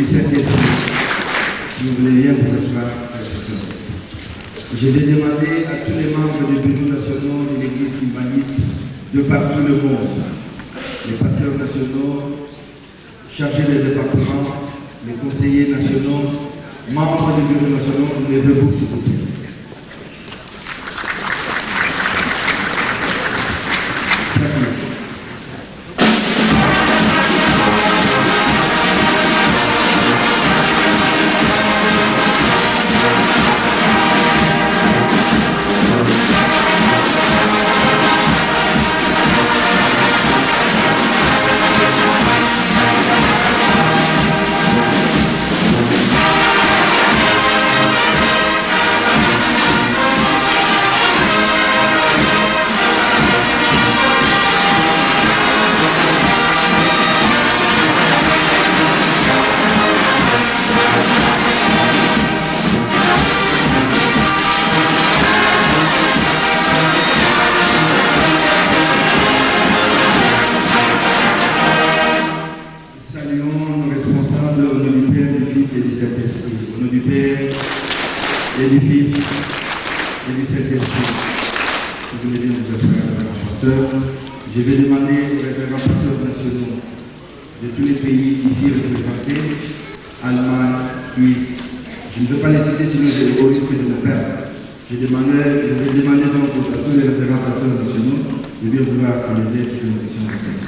du Saint-Esprit. Si vous voulez bien vous asseoir, je vais demander à tous les membres des bureaux nationaux de l'Église humaniste de partout le monde, les pasteurs nationaux, chargés des départements, les conseillers nationaux, membres des bureaux nationaux, levez-vous s'il vous plaît. Je vais demander aux révérends pasteurs nationaux de tous les pays ici représentés, Allemagne, Suisse, je ne veux pas les citer sinon j'ai au risque de me perdre. Je vais demander donc à tous les révérends pasteurs nationaux de bien vouloir se lever pour une question de cette.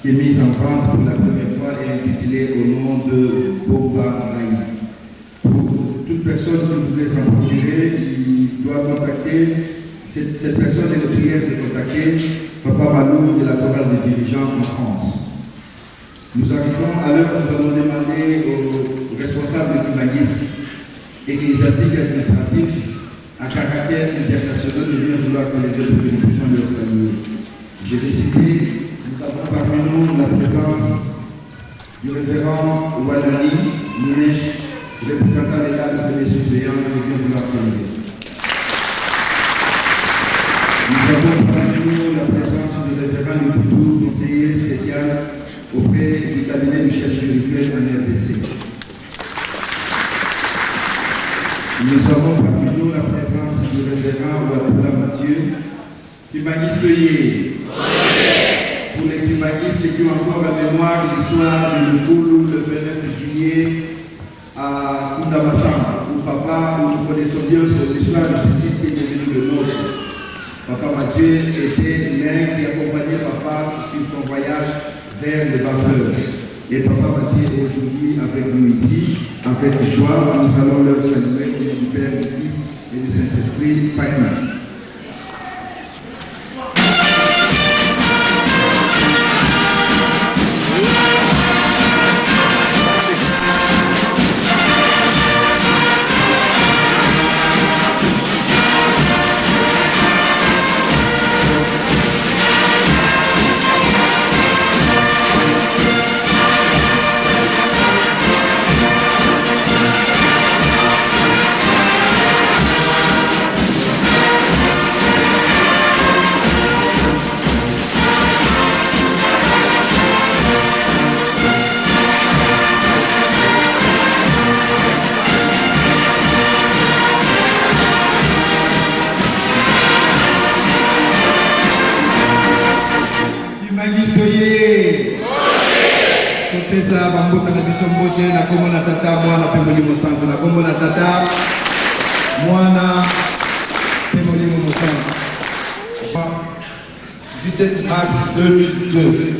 Qui est mise en vente pour la première fois et intitulée au nom de Boba Baï. Pour toute personne qui voudrait s'en procurer, il doit contacter, cette personne est de prière de contacter Papa Malou de la chorale des dirigeants en France. Nous arrivons à l'heure où nous avons demandé aux responsables humanistes, ecclésiastiques et administratifs à caractère international de bien vouloir célébrer pour que nous puissions leur saluer. J'ai décidé. Nous avons parmi nous la présence du révérend Ouadani Mounesh, représentant l'État de premier suppléant de bien vouloir saluer. Nous avons parmi nous la présence du révérend Leboutou, conseiller spécial auprès du cabinet du chef spirituel en RDC. Nous avons parmi nous la présence du révérend Ouadoula Mathieu, humaniste hier. Pour les primatistes qui ont encore la mémoire de l'histoire de Lugoulou le 29 juillet à Koundamassam, où papa, où nous connaissons bien l'histoire de ce site qui est devenu le nôtre. Papa Mathieu était l'un qui accompagnait papa sur son voyage vers les Bafleurs. Et papa Mathieu est aujourd'hui avec nous ici, avec joie. Nous allons leur saluer au nom du Père, du Fils et du Saint-Esprit. Fatima. Professeur Bamboka na biso mbote na kombo na tata mwana pe molimo santo na kombo na tata mwana pe molimo mosanto. 17 mars 2002.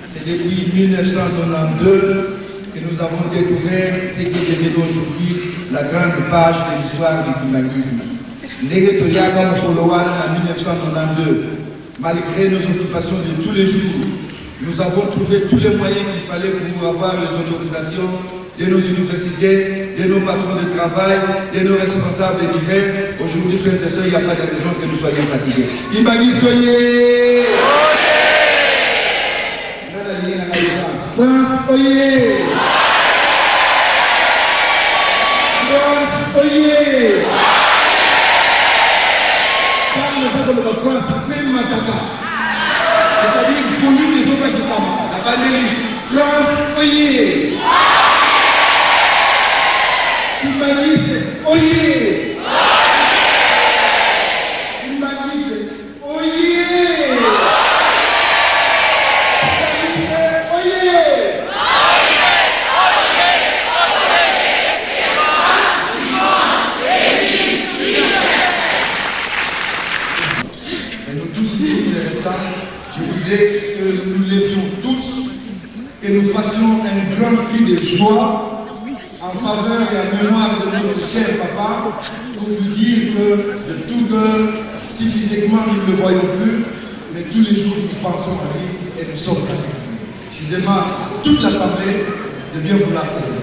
C'est depuis 1992 que nous avons découvert ce qui est devenu aujourd'hui la grande page de l'histoire du humanisme. Négotoriaga Mokolowana en 1992. Malgré nos occupations de tous les jours, nous avons trouvé tous les moyens qu'il fallait pour avoir les autorisations de nos universités, de nos patrons de travail, de nos responsables divers. Aujourd'hui, frères et sœurs, il n'y a pas de raison que nous soyons fatigués. France, oyez! France, oyez! Comme la France, c'est Mataka. C'est-à-dire qu'il faut nous les autres qui savent. La banderie. France, oyez! Humaniste, oyez! Humaniste, oyez! Je voudrais que nous levions tous, que nous fassions un grand cri de joie en faveur et en mémoire de notre cher papa, pour lui dire que de tout cœur, si physiquement nous ne le voyons plus, mais tous les jours nous pensons à lui et nous sommes avec lui. Je demande à toute l'Assemblée de bien vouloir servir.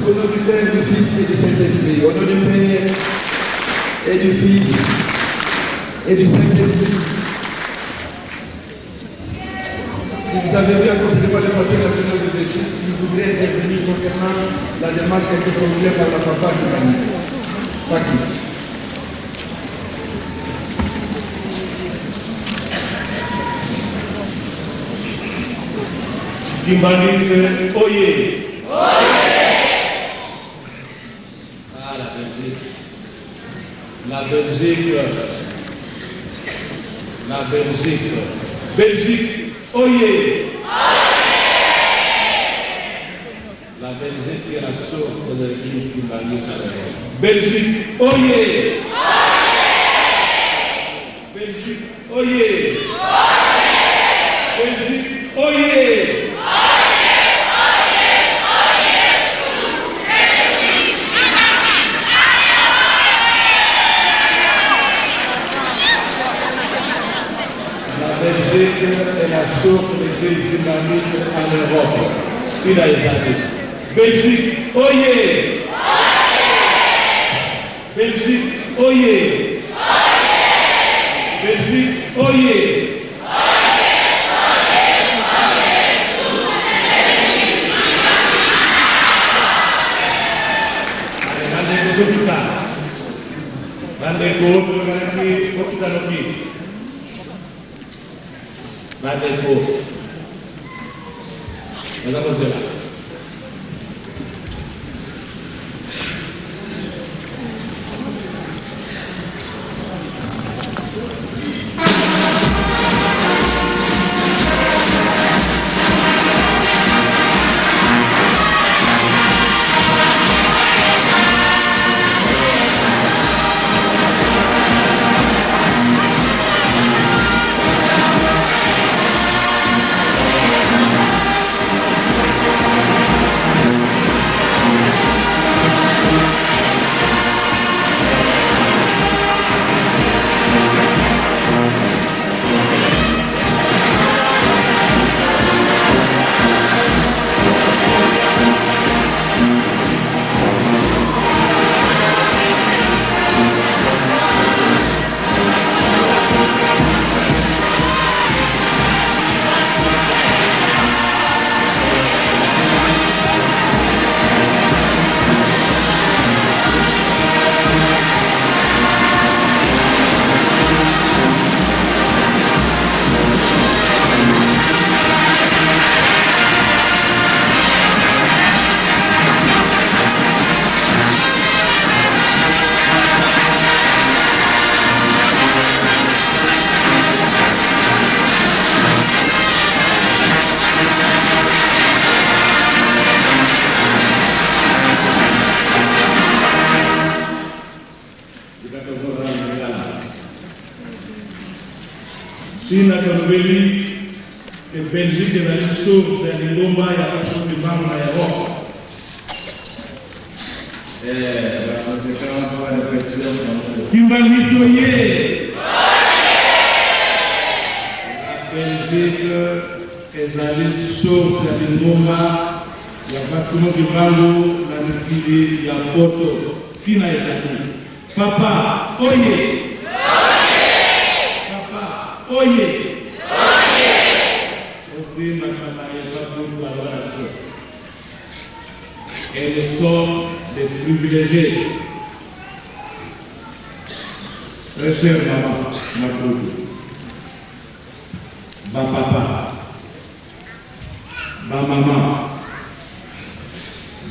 Au nom du Père, du Fils et du Saint-Esprit. Au nom du Père et du Fils et du Saint-Esprit. Si vous avez vu à côté de moi le Conseil national de Belgique, je voudrais intervenir concernant la demande qui a été formulée par la fanfare humaniste. Faki. Humaniste, oyez! Ah, la Belgique. La Belgique La Belgique. Belgique, oyez. La Belgique est la source de l'église kimbaniste. Belgique, oyez. Belgique, oyez. Belgique, oyez. La Belgique est la source de l'église humaniste en Europe. Il a été. Belgique, oyez! Belgique, oyez! Belgique, oyez! Ina Kanubeli que Belgique est la source de l'Iloma et la source du Bama en Europe. La conséquence de la réflexion. Kimbaniste, oyez! La Belgique est la source de l'Iloma, la façon du Bama, la Nukili, la Poto. Kina Ezaki. Papa, oyez! Oyez! Aussi, ma et nous sommes des privilégiés. Très chère maman, ma poule, ma papa, ma maman,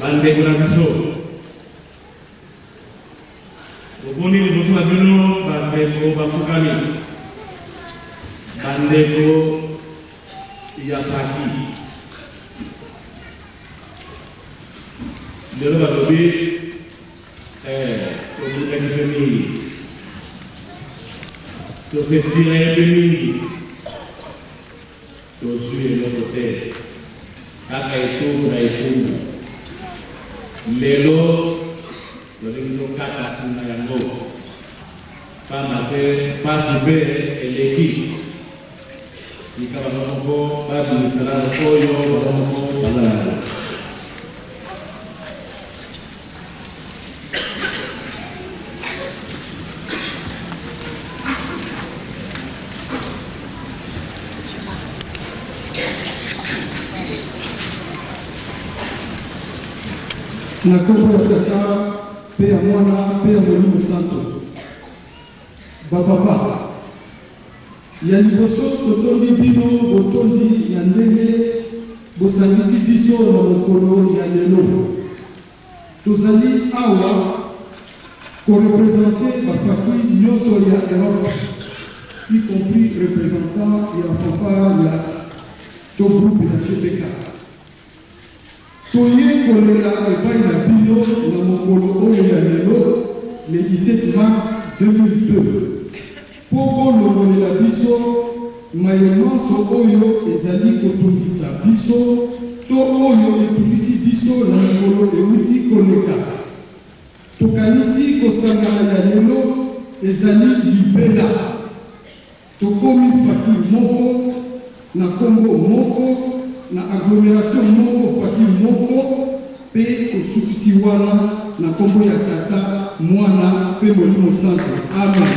ma négociation. Au bon niveau, nous avons ma Fukami. Bandeko Yafaki. Le Robadobi est au bout de famille. Tout ce qui est famille. Tout ce qui est notre côté. Kakaïtou, Naïtou. Lélo, le Réunion Kakasina Yango. Pas matin, pas si et l'équipe. Ikabanoko, Babu Salah, Koyo, Babanoko, Balala. Na kombo ya tata pe ya mwana pe ya Molimo Santo. Bapapa. Ya liboso totondi bino botondi ya ndenge bosangisi biso na mokolo ya lelo. Tozali awa korepresente bapatri nyonso ya Europe y compris représentants et fanfare ya to groupe ya GPK. Toye kolela epai na bino na mokolo oyo ya lelo le 17 mars 2002 po kolongolela biso mayonnaise oyo ezali kotungisa biso to oyo etungisi biso na mokolo euti koleka. Tokanisi kosangana ya lelo ezali libela. Tokomi faki moko na Congo moko na agglomération moko faki moko pe kosukisi wana na kombo ya Tata Mwana pe Molimo Santo. Amen.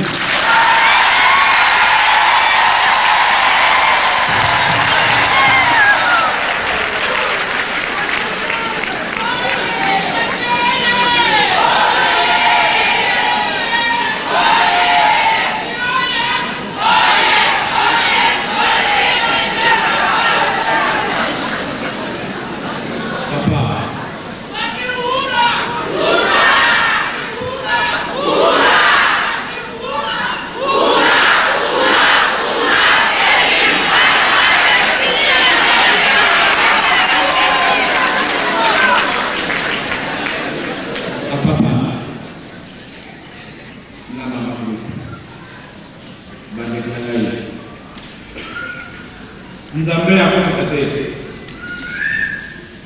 Nzambe akosekate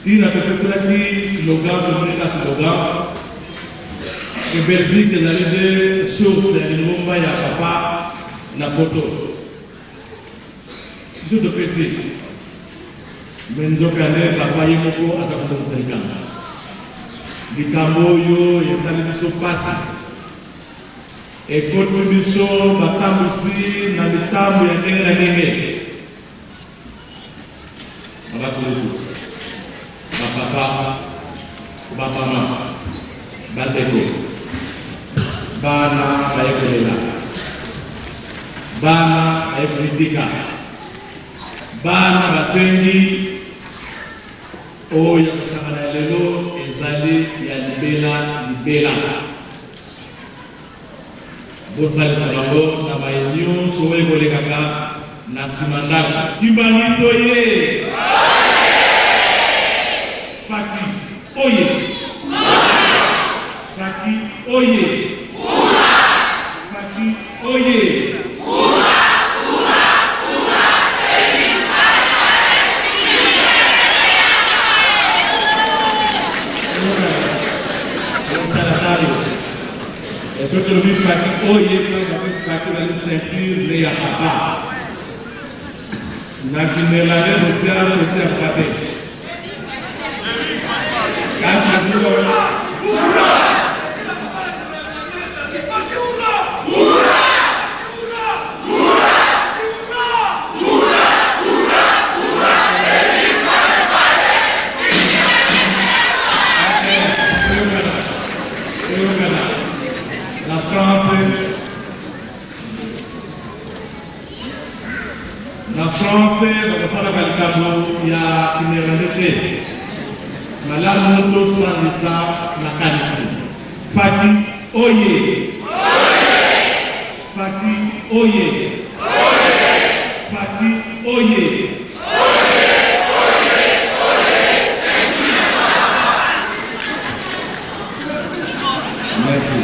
tina topeselaki slogan tomoneka slogan ke Belgique ezali de source ya lingomba ya papa na poto biso topesi me nzokane papa ye moko aza kobongisa likanga likambo oyo esali biso pasi ekotisi biso batambusi na mitambo ya ndenge na ndenge. Papa, mama, bandeko, bana bayekolela, bana bayepolitika, bana basengi oyo kosangana lelo ezali ya libela. Bosalisa bango na bayonso oyo ekolekaka na nsima ndako. Kimbangiso ye! Faki oye! Faki oye! Faki oye! Est-ce que le Faki oye quand Faki va le ceinture les papa? Na kinelale motia motia pape. Casa la France bakosala likambo ya kineralite malamu tosalisa na kanisi. Faki oye! Faki oye! Faki oye! Merci.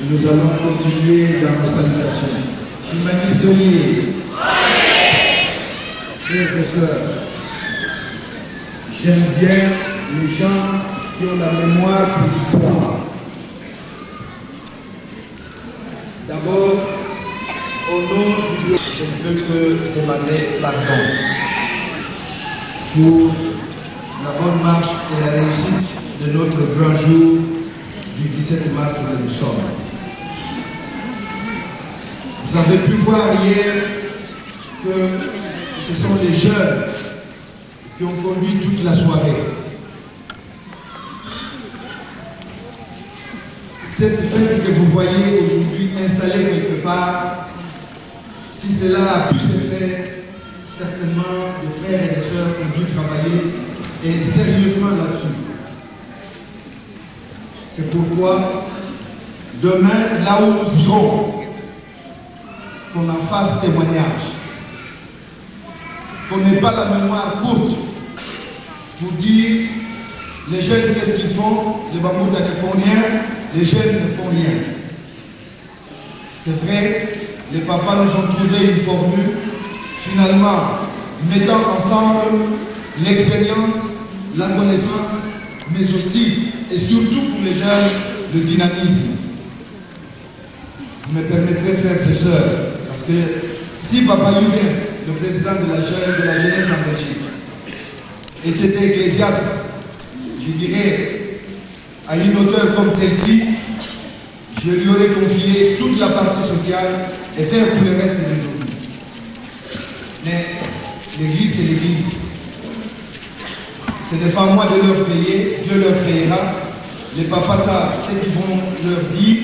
Nous allons continuer dans nos salutations. Humanistes, frères et sœurs, j'aime bien les gens qui ont la mémoire pour l'histoire. D'abord, au nom du Dieu, je ne peux que demander pardon pour la bonne marche et la réussite de notre grand jour du 17 mars que nous sommes. Vous avez pu voir hier que ce sont les jeunes qui ont conduit toute la soirée. Cette fête que vous voyez aujourd'hui installée quelque part, si cela a pu se faire, certainement les frères et les sœurs ont dû travailler et sérieusement là-dessus. C'est pourquoi demain, là où nous irons, qu'on en fasse témoignage, qu'on n'ait pas la mémoire courte pour dire les jeunes qu'est-ce qu'ils font, les Bamouda ne font rien, les jeunes ne font rien. C'est vrai, les papas nous ont trouvé une formule, finalement, mettant ensemble l'expérience, la connaissance, mais aussi et surtout pour les jeunes, le dynamisme. Vous me permettrez, frères et sœurs, parce que si Papa Younes, le président de la jeunesse en Belgique, était ecclésiaste, je dirais, à une hauteur comme celle-ci, je lui aurais confié toute la partie sociale et faire tout le reste de journée. Mais l'Église, c'est l'Église. Ce n'est pas moi de leur payer, Dieu leur payera. Les papas savent ce qu'ils vont leur dire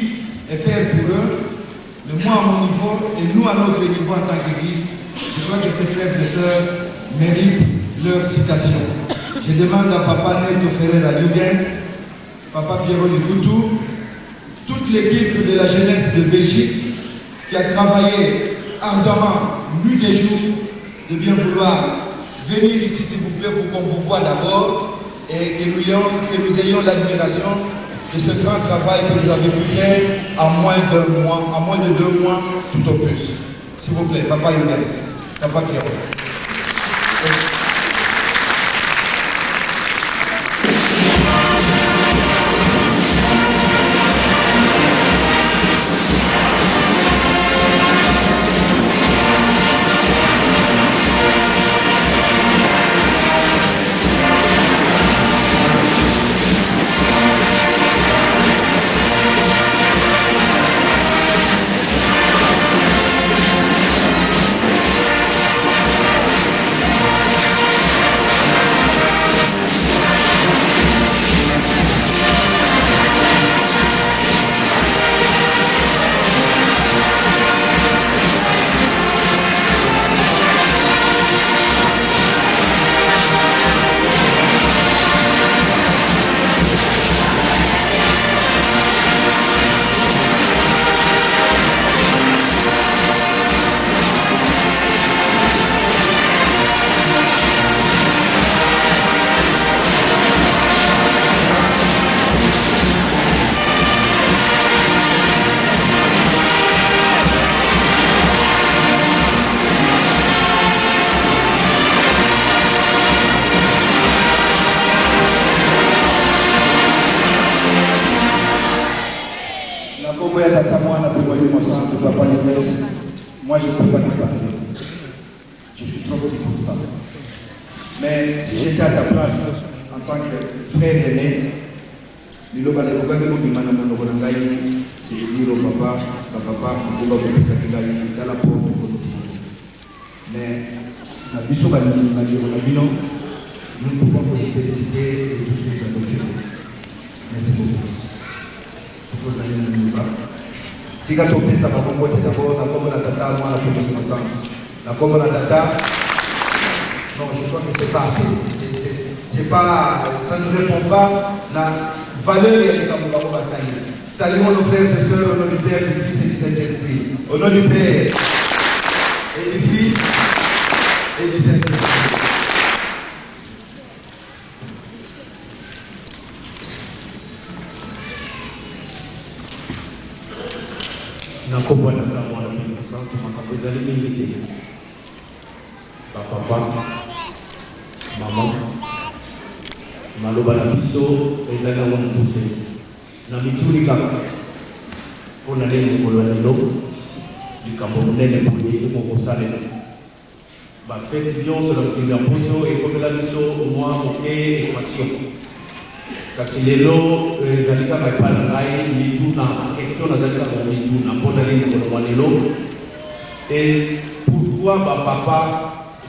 et faire pour eux. Mais moi, à mon niveau, et nous, à notre niveau en tant qu'Église, je crois que ces frères et sœurs méritent leur citation. Je demande à Papa Neto Ferreira Yugens, Papa Pierrot Lukutu, toute l'équipe de la jeunesse de Belgique qui a travaillé ardemment, nuit et jour, de bien vouloir venir ici, s'il vous plaît, pour qu'on vous voit d'abord et que nous ayons l'admiration de ce grand travail que vous avez pu faire en moins de 2 mois, tout au plus. S'il vous plaît, Papa Younes, Papa Pierrot. Moi, je ne peux pas te parler. Je suis trop petit pour ça. Mais si j'étais à ta place, en tant que frère aîné, c'est Liro Papa, dans la porte mais nous pouvons vous féliciter de tout ce que vous avez fait. Merci beaucoup. Suppose aller dans le bas. Tika topesa makombote d'abord, la comme la tata, moi la petite ensemble. La comme la tata, non, je crois que c'est pas assez. C'est pas, ça ne répond pas à la valeur de l'État. Saluons nos frères et sœurs au nom du Père, du Fils et du Saint-Esprit. Au nom du Père et du Fils et du Saint-Esprit. Nakombo na kama na mimi asante makabuza limite. Papa, mama, maloba na biso ezala wa mpuse. Na mituri kaka. Pona lelo kolwa lelo. Likambo munene kwenye mo kosale. Ba fête nyonso la kinga poto et comme la biso moi moke équation. kasi lelo ezali kaka epai na ngai mituna question nazali kaka mituna mpona nini kolongwa lelo et pourquoi bapapa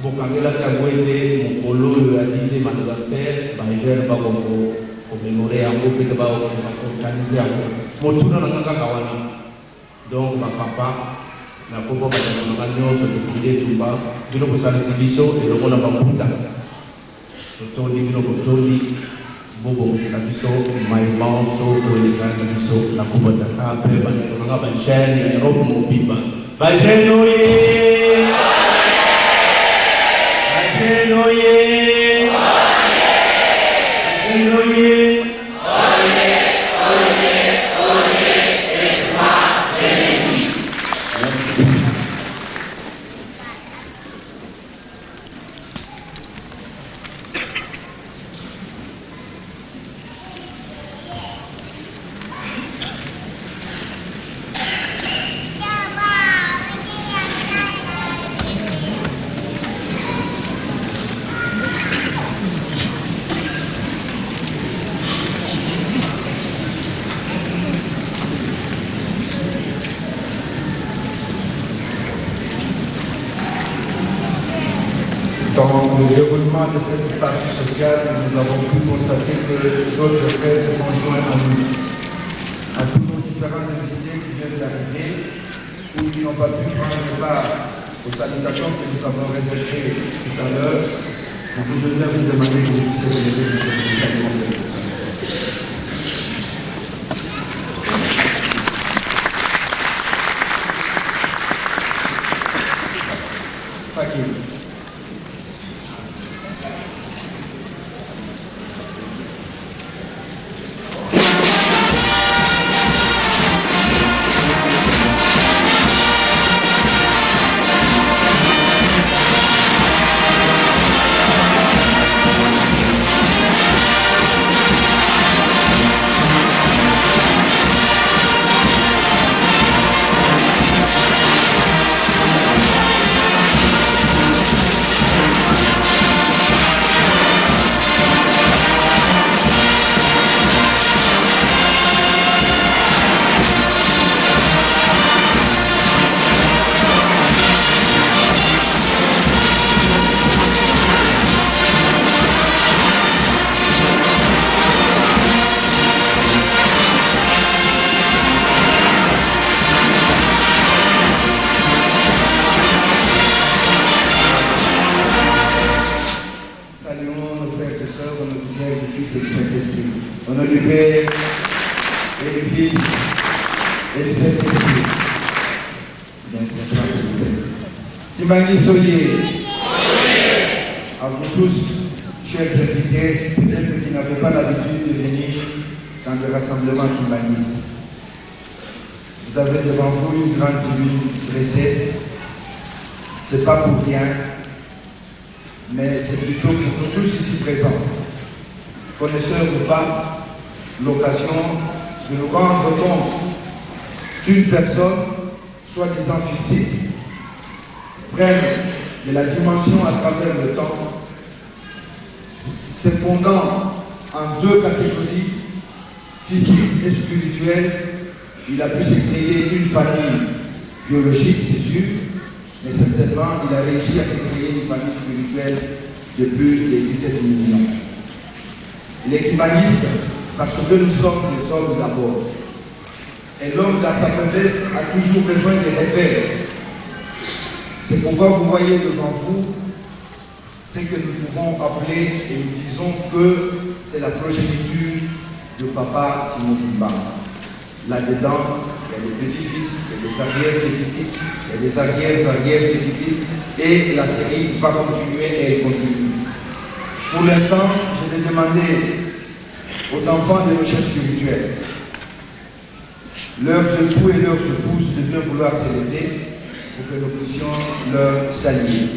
bokangelaki yango ete mokolo oyo ya 10e anniversaire bajeune bakomemore yango pete baorganize yango motuna nanga kaka wana donc bapapa nakoko batananga nyonso tokide tumba bino kosalisi biso elongo na bakuta totondi bino kotondi bobongisa biso maimanso oyo ezalaki biso nakombo tata mpe bandeko nanga bajeune ya erope mobimba bajeune oye bajeune oye bajeune oye Dans le déroulement de cette partie sociale, nous avons pu constater que d'autres frères se sont joints à nous. À tous nos différents invités qui viennent d'arriver ou qui n'ont pas pu prendre part aux salutations que nous avons réservées tout à l'heure, nous voudrions vous demander que vous puissiez vous lever pour que nous saluons cette personne. Fakir. Au nom du Père et du Fils et du Saint-Esprit. Bien, bonsoir, s'il vous plaît. Kimbangi Soye, à vous tous, chers invités, peut-être qui n'avaient pas l'habitude de venir dans le rassemblement kimbanguiste. Vous avez devant vous une grande tribune dressée. Ce n'est pas pour rien, mais c'est plutôt pour nous tous ici présents, connaisseurs ou pas, l'occasion de nous rendre compte qu'une personne, soi-disant fixée, prenne de la dimension à travers le temps, se fondant en deux catégories, physique et spirituelle. Il a pu se créer une famille biologique, c'est sûr, mais certainement il a réussi à se créer une famille spirituelle de plus de 17 millions. Les kimbanguistes, parce que nous sommes des hommes d'abord. Et l'homme dans sa faiblesse a toujours besoin de repères. C'est pourquoi vous voyez devant vous ce que nous pouvons appeler et nous disons que c'est la progéniture de Papa Simon Kimba. Là-dedans, il y a des petits-fils, il y a des arrière-petits-fils, il y a des arrière-arrière-petits-fils, et la série va continuer et elle continue. Pour l'instant, je vais demander aux enfants de nos chefs spirituels, leurs époux et leurs épouses de bien vouloir se lever pour que nous puissions leur saluer.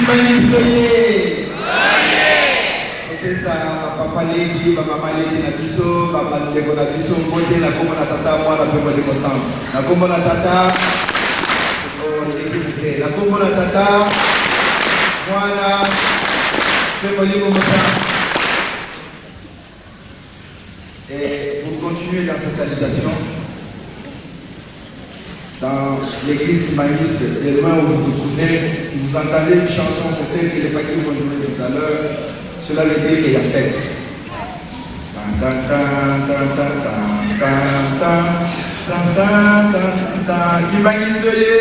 Kimbangistoye. Pesa papa leki, mama leki na biso, papa leki na biso, mbote na kombo na tata mwana pembo de kosam. Na kombo na tata, oh leki mke. Na kombo na tata mwana pembo de kosam. Et pour continuer dans sa salutation, dans l'église timbanguiste, de loin où vous vous trouvez, si vous entendez une chanson, c'est celle que les fakirs vont jouer tout à l'heure, cela veut dire qu'il y a fête. Kimbangistoye.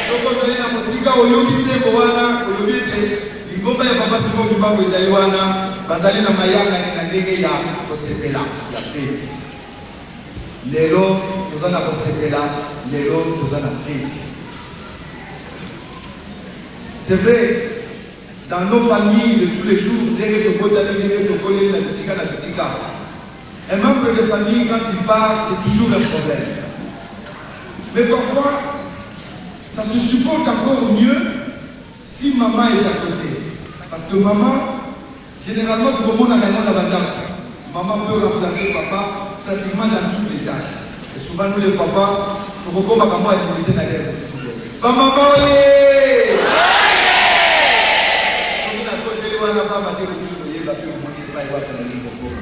Soko zali na musika oyobi te bowana, oyobi te. Libomba ya papa Simon Kimbangu ezali wana, bazali na mayanga na ndenge ya kosepela ya fête. Lelo tozana kosepela, lelo tozana fête. C'est vrai, dans nos familles de tous les jours, un membre de famille, quand il part, c'est toujours un problème. Mais parfois, ça se supporte encore mieux si maman est à côté. Parce que maman, généralement, tout le monde a gagné la bataille. Maman peut remplacer papa pratiquement dans toutes les tâches. Et souvent, nous les papas, tout le monde a gagné la guerre. Maman, wana baba tele sisi kuyeba pia mmoja bai watu na lingo ngoma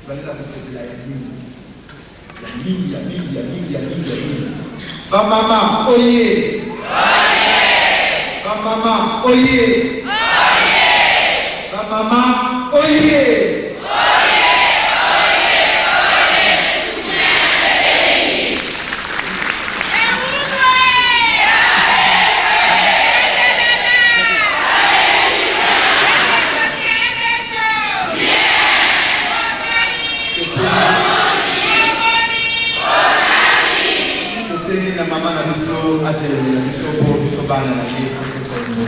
badala kusema ya mingi ba mama oye ba mama oye ba mama oye. Maman na biso atelemi na biso po biso bana na ye ko pesa ngo.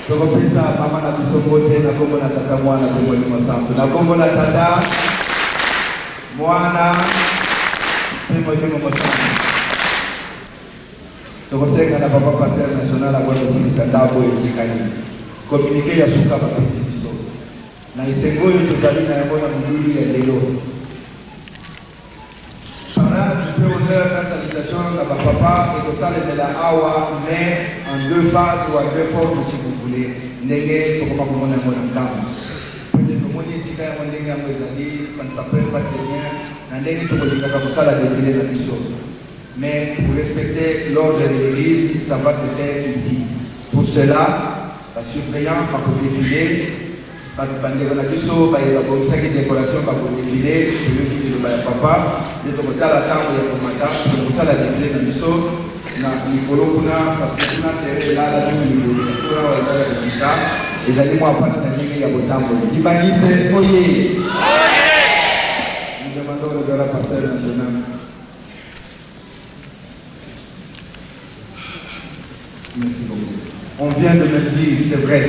Tokopesa mama na biso mbote na kombo na tata mwana kombo ni mosantu na kombo na tata mwana kombo ni mosantu. Tokosenga na papa pasteur national agwa sisi ndabo etikani communiquer ya suka ba pesi biso na isengo yo tozali na yamona mudulu ya lelo. La salutation à papa et que ça les la awa mais en deux phases ou en deux formes si vous voulez. Négué, pour comment on a mon gamme. Peut-être frère Mondenge Amwezali, ça ne s'appelle pas très bien. Nandenge Tokolika Kamosala défilé dans l'issue. Mais pour respecter l'ordre de l'église, ça va se faire ici. Pour cela, la surveillance va défiler. Bandeko na biso ba élaborer qui décoration va défiler, et qui dit le papa, de total la table ya komata, pour ça la défilé na biso na mikolo kuna parce que kuna terre là la niveau pour la résultat les animaux passent na ndenge ya botambo. Kibaniste oye. Nous demandons le grand pasteur national. Merci beaucoup. On vient de me dire, c'est vrai.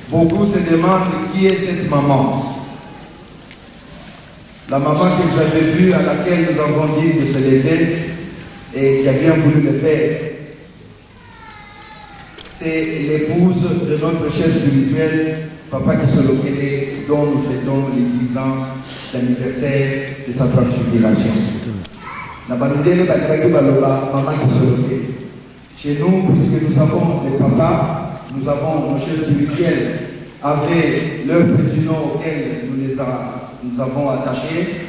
Beaucoup se demandent qui est cette maman. La maman que vous avez vue, à laquelle nous avons dit de se lever et qui a bien voulu le faire. C'est l'épouse de notre chef spirituel, Papa Kisolokele, dont nous fêtons les 10 ans d'anniversaire de sa transfiguration. Maman Kisolokele. Chez nous, puisque nous avons les papas, nous avons nos chefs spirituels avec leur petit nom auquel nous avons attaché.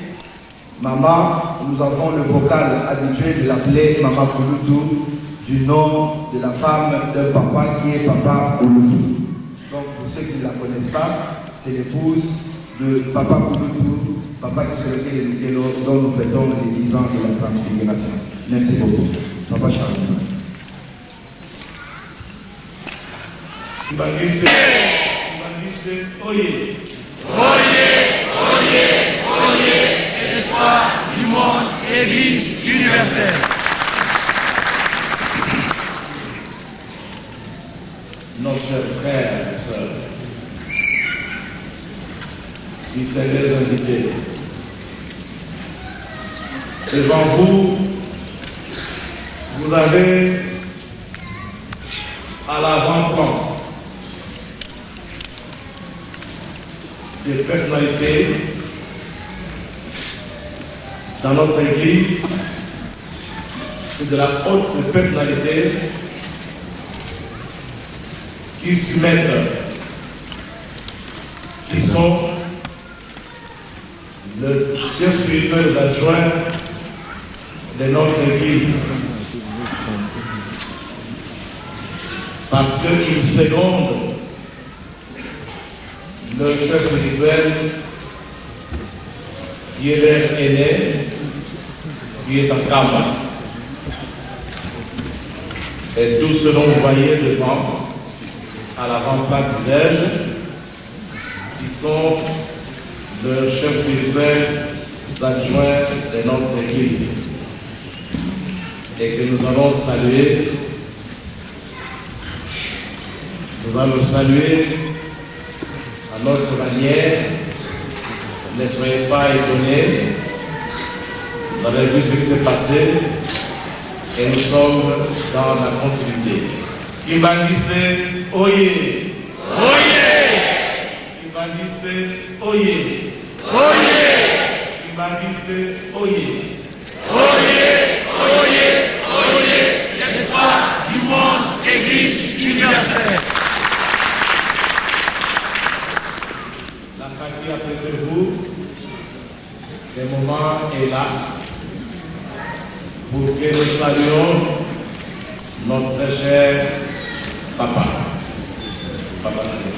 Maman, nous avons le vocal habitué de l'appeler Maman Kouloutou, du nom de la femme d'un papa qui est Papa Kouloutou. Donc pour ceux qui ne la connaissent pas, c'est l'épouse de Papa Kouloutou, Papa qui se lequel dont nous fêtons les 10 ans de la transfiguration. Merci beaucoup. Papa Charles. Kibaniste, oye. Oye, oye, oye, espoir du monde, Église universelle. Nos chers frères et sœurs, distingués invités, devant vous, vous avez à l'avant-plan des personnalités dans notre Église. C'est de la haute personnalité qui se mettent, qui sont le chef spirituel adjoint de notre Église. Parce qu'ils secondent le chef spirituel qui est leur aîné, qui est en Kama. Et tout ce dont vous voyez devant, à l'avant-plan du siège, qui sont le chef spirituel adjoint de notre Église. Et que nous allons saluer. Nous allons saluer à notre manière. Ne soyez pas étonnés. Vous avez vu ce qui s'est passé et nous sommes dans la continuité. Kimbangiste, oye! Oye! Kimbangiste, oye! Oye! Kimbangiste, oye! Oye! Oye! Oye! L'espoir du monde, Église universelle. La famille après de vous, le moment est là pour que nous saluions notre cher papa. Papa, c'est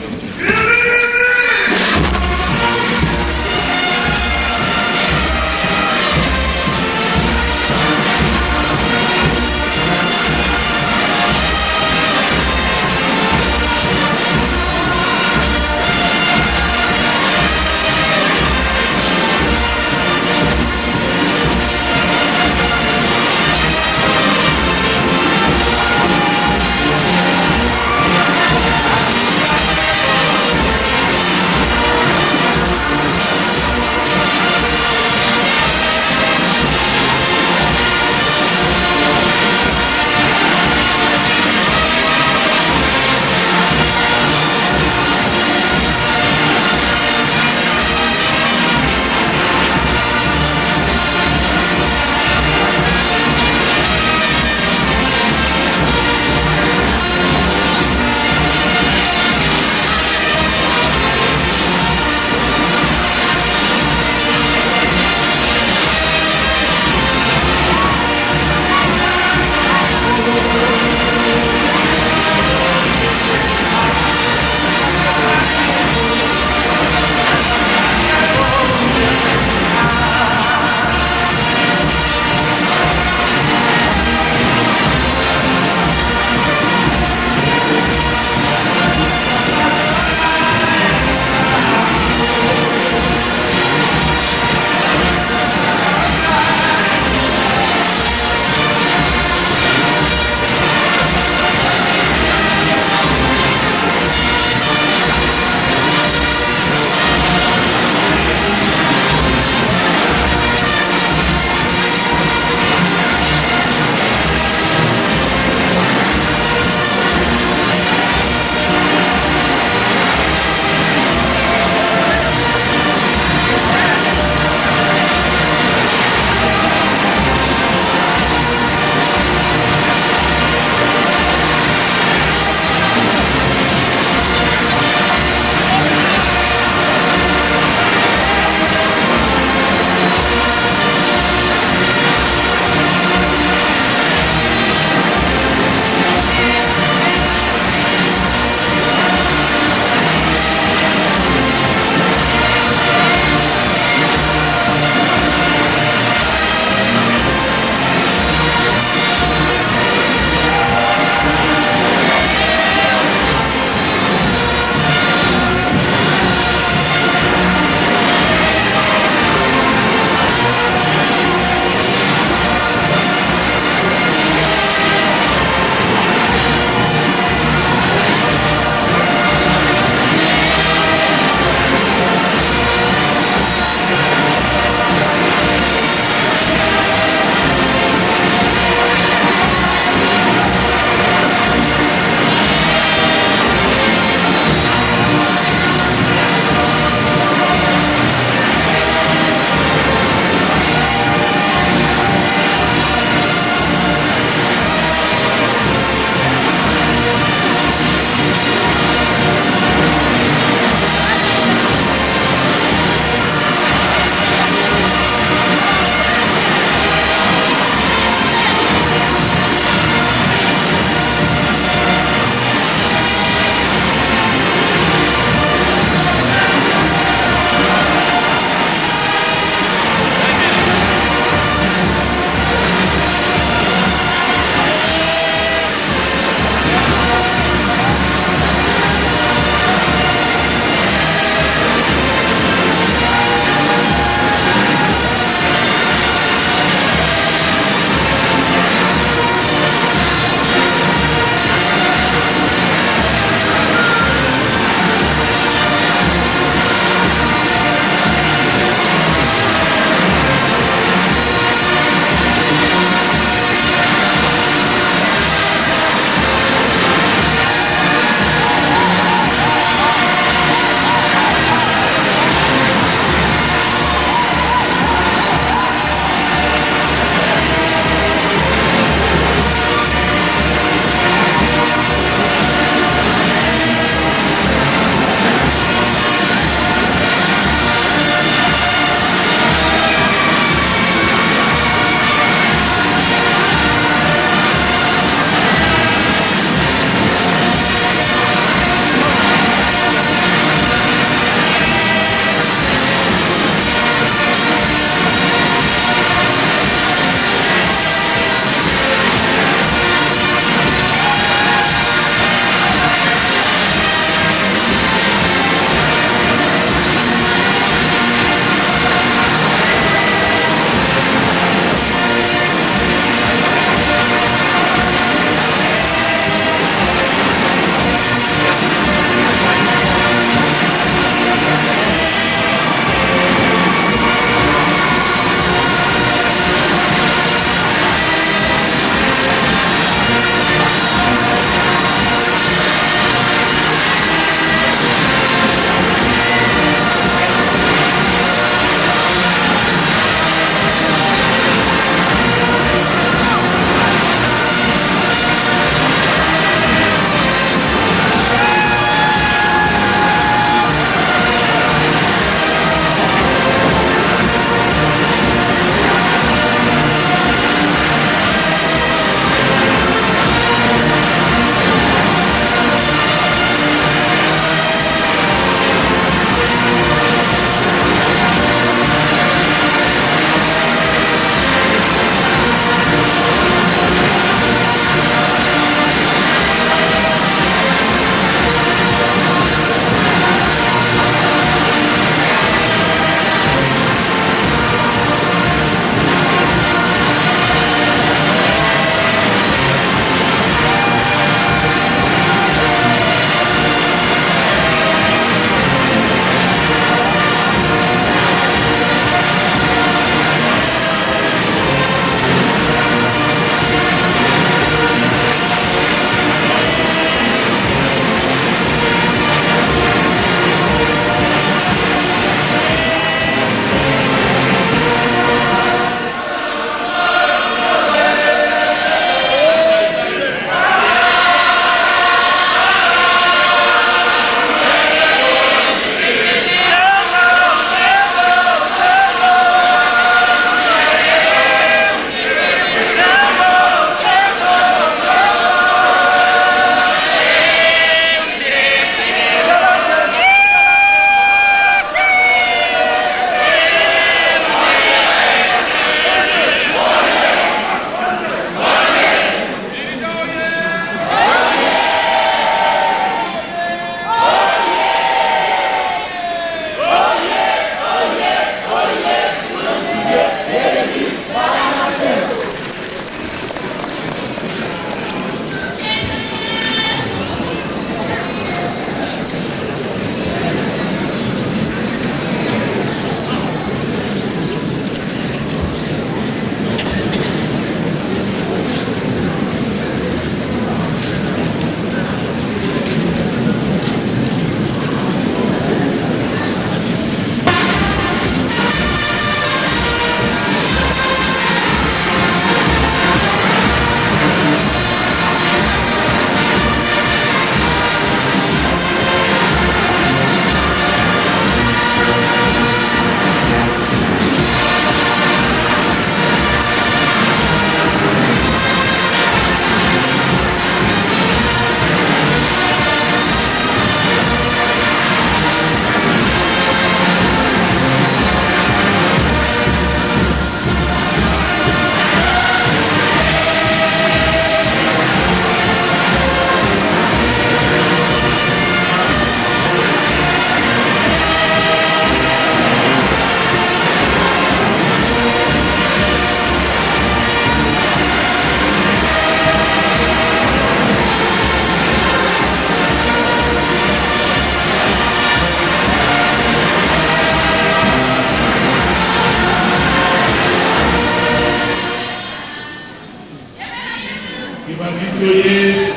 Soyez.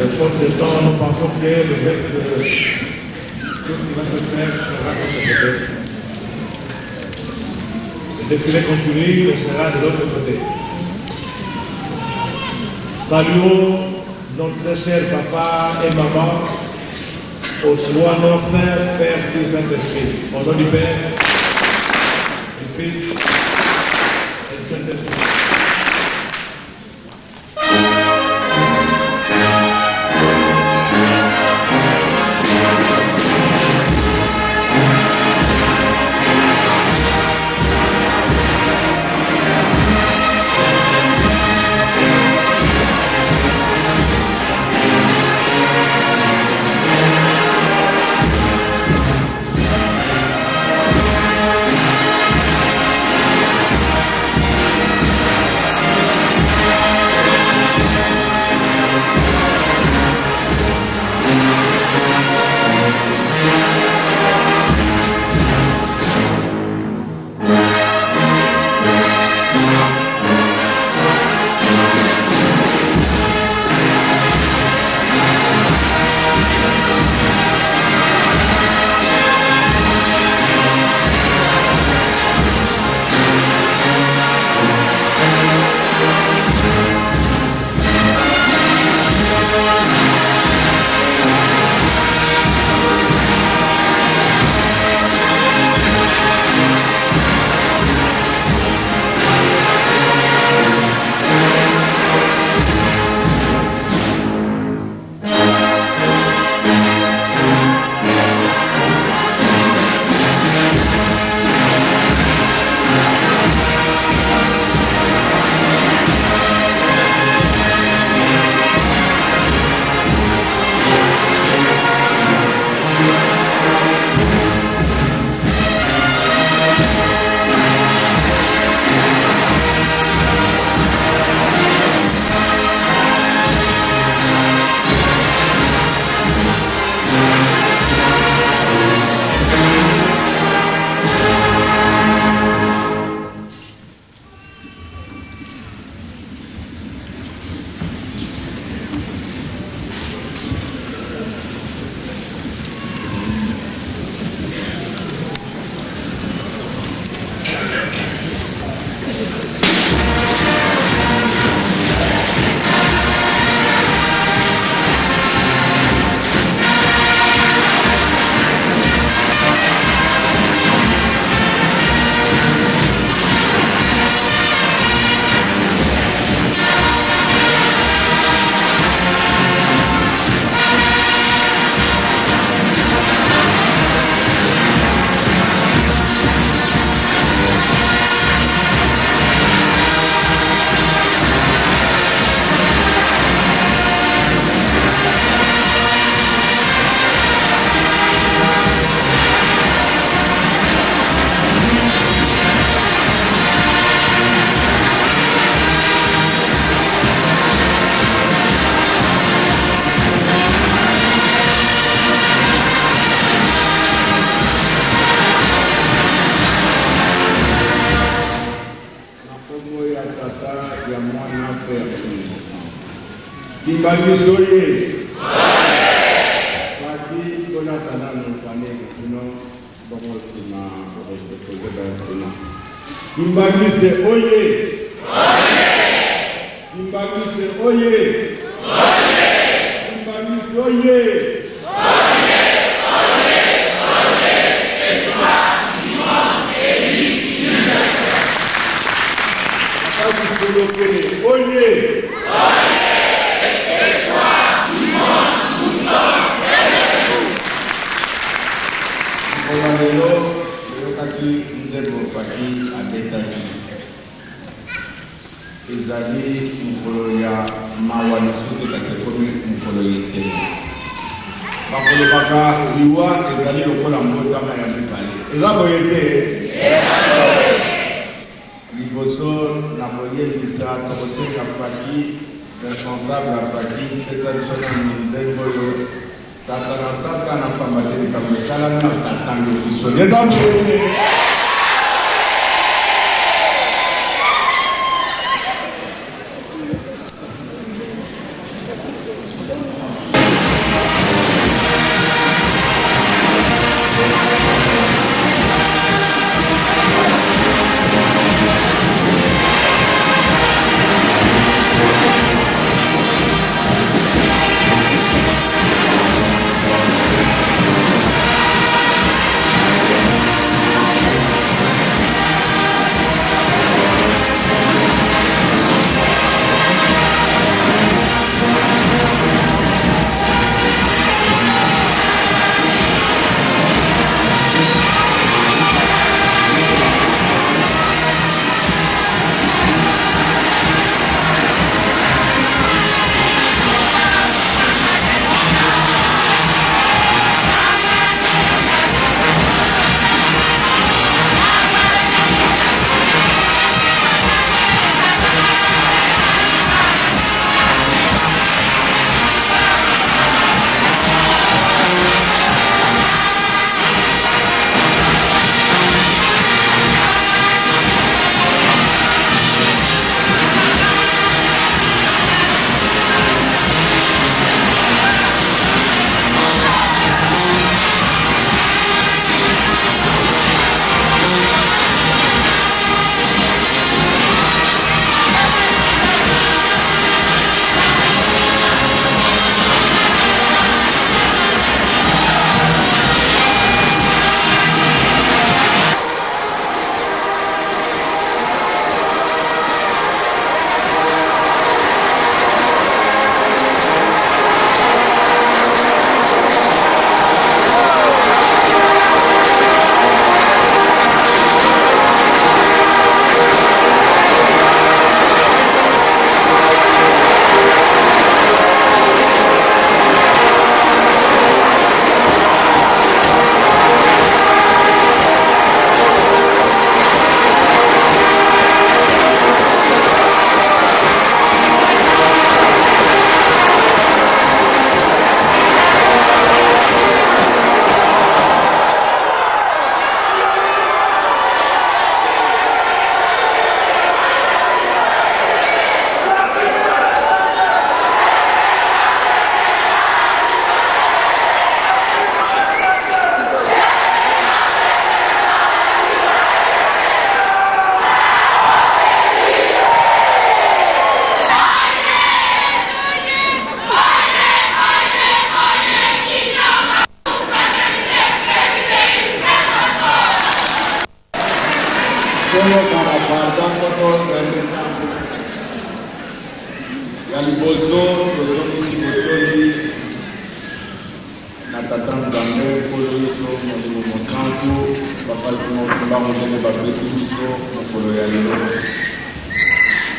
Faute de temps, nous pensons que le reste de tout ce qui va se faire sera de l'autre côté. Le défilé continue et sera de l'autre côté. Saluons notre très cher papa et maman, au trois noms saints, Père, Fils et Saint-Esprit. Au nom du Père, du Fils et du Saint-Esprit. Kimbagi soye. Faki kona tana nupane kuno bomo sima bomo kozeba sima. Kimbagi se oye. Kimbagi se oye. Kimbagi se oye. Oye! Olalelo, Yokaki, Nzebo Faki, Abetaki. Ezali, Mukolo ya Mawalisuke, Kasekomi, Mukolo Yeseni. Bakolo Baka, Liwa, Ezali, Lokola Mbota, Mayamipali. Ezabo Yete? Liboso, Naboye, Lisa, Tokose, Kafaki, responsable à Faki, président de Nzengoyo, Satana, Pambateli, comme le Salam, Satan, le Fissonnier.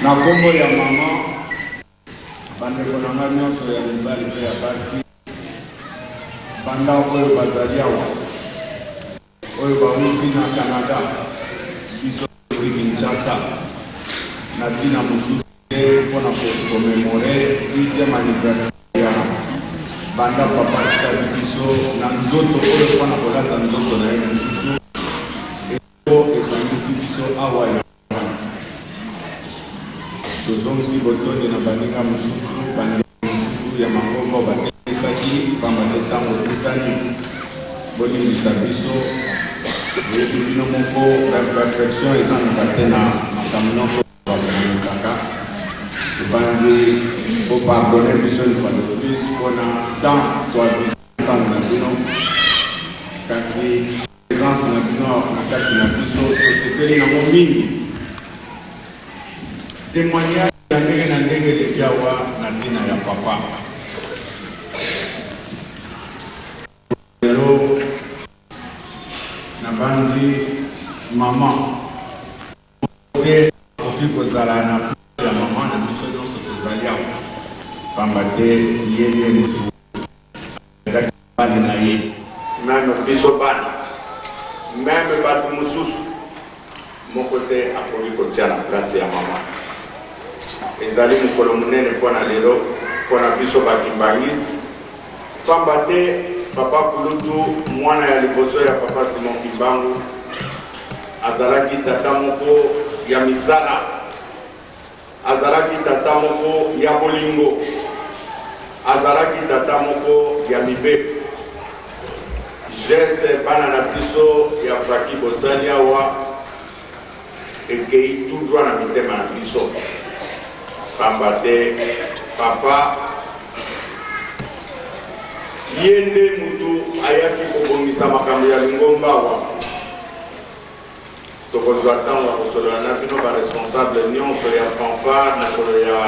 Na kombo ya mama bandeko na nga nyonso ya mibali mpe ya basi banda oyo bazali awa oyo bauti na Canada biso Kinshasa na ntina mosusu mpona komemore 10e anniversaire ya banda papa tikali biso na nzoto oyo mpona kolata nzoto na ye mosusu ezangisi biso awa ya tozongisi botondi na baninga mosusu ya mangombo batekisaki pamba te ntango opusani bolimbisa biso oyebi bino moko perfection ezangaka te na makambo nyonso bakonanisaka ebandi opardone biso une fois de plus mpona temps toabisa ntango na bino kasi présence na bino na kati na biso tosepeli nango mingi témoignage ya ndenge na ndenge leki awa na ntina ya papa lelo na bandi mama te okoki kozala na ya mama na biso nyonso tozali awa pamba te ye nde motu aleki bana na ye meme biso bana meme bato mosusu moko te akoki kotia na place ya mama ezali mokolo monene mpona lelo mpona biso bakimbangiste pamba te papa Kulutu mwana ya liboso ya papa Simon Kimbangu azalaki tata moko ya misala, azalaki tata moko ya bolingo, azalaki tata moko ya mibeko. Geste bana na biso ya Faki bosali awa ekei tout droit na mitema na biso pamba te papa yende mutu ayaki kobongisa makambo ya lingomba awa tokozwa ntango ya kosolola na bino baresponsable nyonso ya fanfare na kolo ya